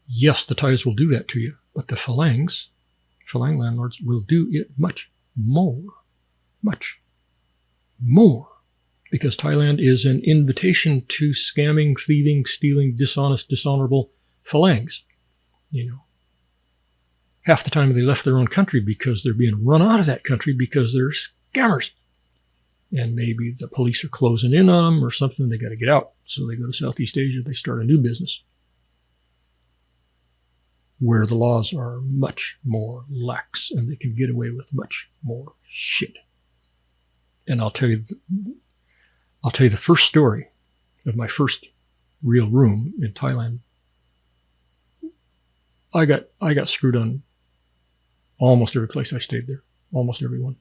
yes, the Thais will do that to you, but the Phalang landlords will do it much more because Thailand is an invitation to scamming, thieving, stealing, dishonest, dishonorable phalanx. Half the time they left their own country because they're being run out of that country because they're scammers. And maybe the police are closing in on them or something. They got to get out. So they go to Southeast Asia. They start a new business where the laws are much more lax and they can get away with much more shit. And I'll tell you the first story of my first real room in Thailand. I got screwed on almost every place I stayed there, almost every one.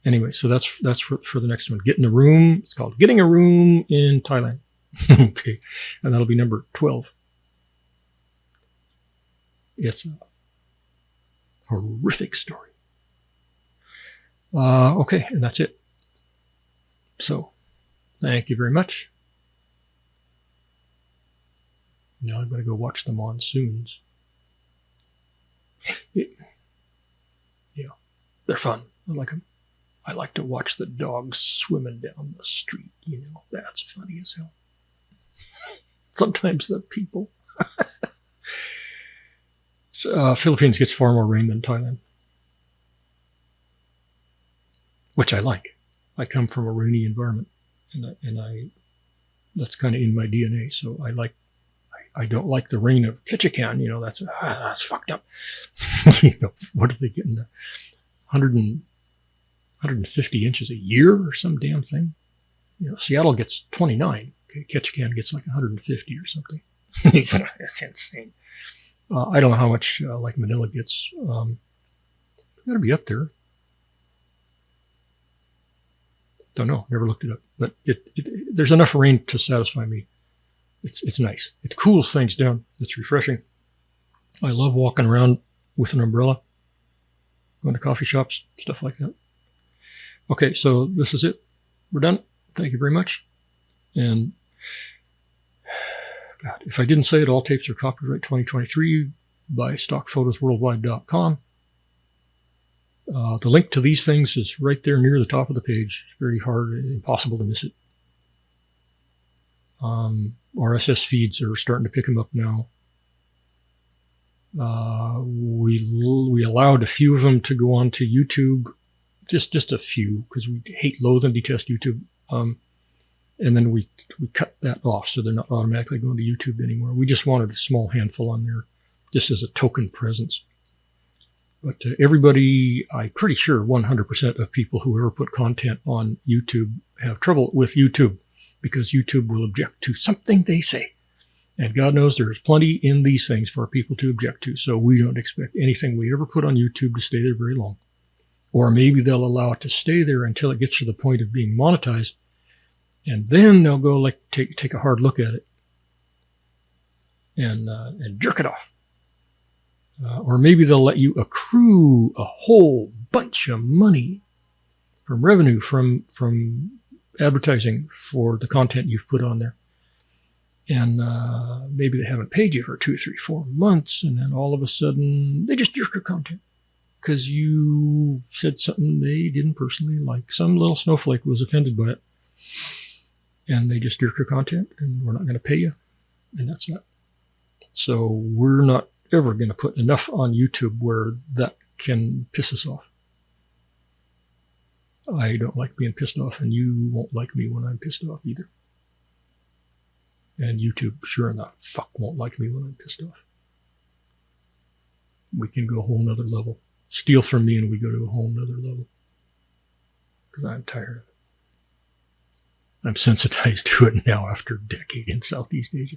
Anyway, so that's for the next one. Getting a room. It's called Getting a Room in Thailand. Okay, and that'll be number 12. It's a horrific story. Okay, and that's it. So, thank you very much. Now I'm going to go watch the monsoons. Yeah, they're fun. I like them. I like to watch the dogs swimming down the street. That's funny as hell. Sometimes the people. Philippines gets far more rain than Thailand, which I like. I come from a rainy environment, and I that's kind of in my DNA. So I don't like the rain of Ketchikan. That's fucked up. What are they getting? 150 inches a year or some damn thing. Seattle gets 29. Okay, Ketchikan gets like 150 or something. It's insane. I don't know how much like Manila gets. Got to be up there. Don't know. Never looked it up. But there's enough rain to satisfy me. It's nice. It cools things down. It's refreshing. I love walking around with an umbrella, going to coffee shops, stuff like that. Okay, so this is it. We're done. Thank you very much. And God, if I didn't say it, all tapes are copyright 2023 by stockphotosworldwide.com. The link to these things is right there near the top of the page. It's very hard, impossible to miss it. RSS feeds are starting to pick them up now. We allowed a few of them to go on to YouTube, just a few, because we hate, loathe, and detest YouTube. And then we cut that off, so they're not automatically going to YouTube anymore. We just wanted a small handful on there, just as a token presence. But everybody, I'm pretty sure 100% of people who ever put content on YouTube have trouble with YouTube, because YouTube will object to something they say. And God knows there's plenty in these things for people to object to. So we don't expect anything we ever put on YouTube to stay there very long. Or maybe they'll allow it to stay there until it gets to the point of being monetized. And then they'll go take a hard look at it and jerk it off. Or maybe they'll let you accrue a whole bunch of money from revenue from advertising for the content you've put on there. And maybe they haven't paid you for 2, 3, 4 months, and then all of a sudden they just jerk your content because you said something they didn't personally like. Some little snowflake was offended by it, and they just jerk your content, and we're not going to pay you, and that's that. So we're not ever going to put enough on YouTube where that can piss us off. I don't like being pissed off, and you won't like me when I'm pissed off either. And YouTube, sure enough, won't like me when I'm pissed off. We can go a whole nother level. Steal from me and we go to a whole nother level. Because I'm tired of it. I'm sensitized to it now after a decade in Southeast Asia.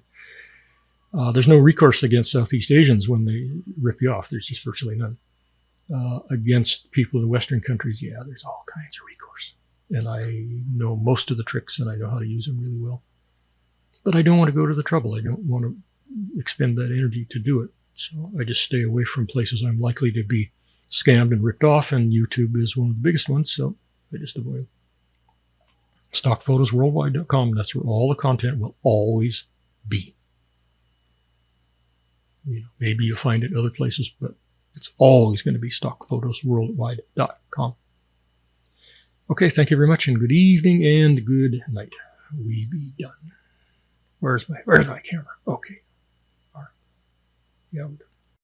There's no recourse against Southeast Asians when they rip you off. There's just virtually none. Against people in Western countries, yeah, there's all kinds of recourse. And I know most of the tricks and I know how to use them really well. But I don't want to go to the trouble. I don't want to expend that energy to do it. So I just stay away from places I'm likely to be scammed and ripped off, and YouTube is one of the biggest ones, so I just avoid it. StockPhotosWorldwide.com, that's where all the content will always be. Maybe you'll find it other places, but it's always going to be StockPhotosWorldwide.com. Okay, thank you very much, and good evening and good night. We be done. Where's my camera? Okay. All right. Yeah.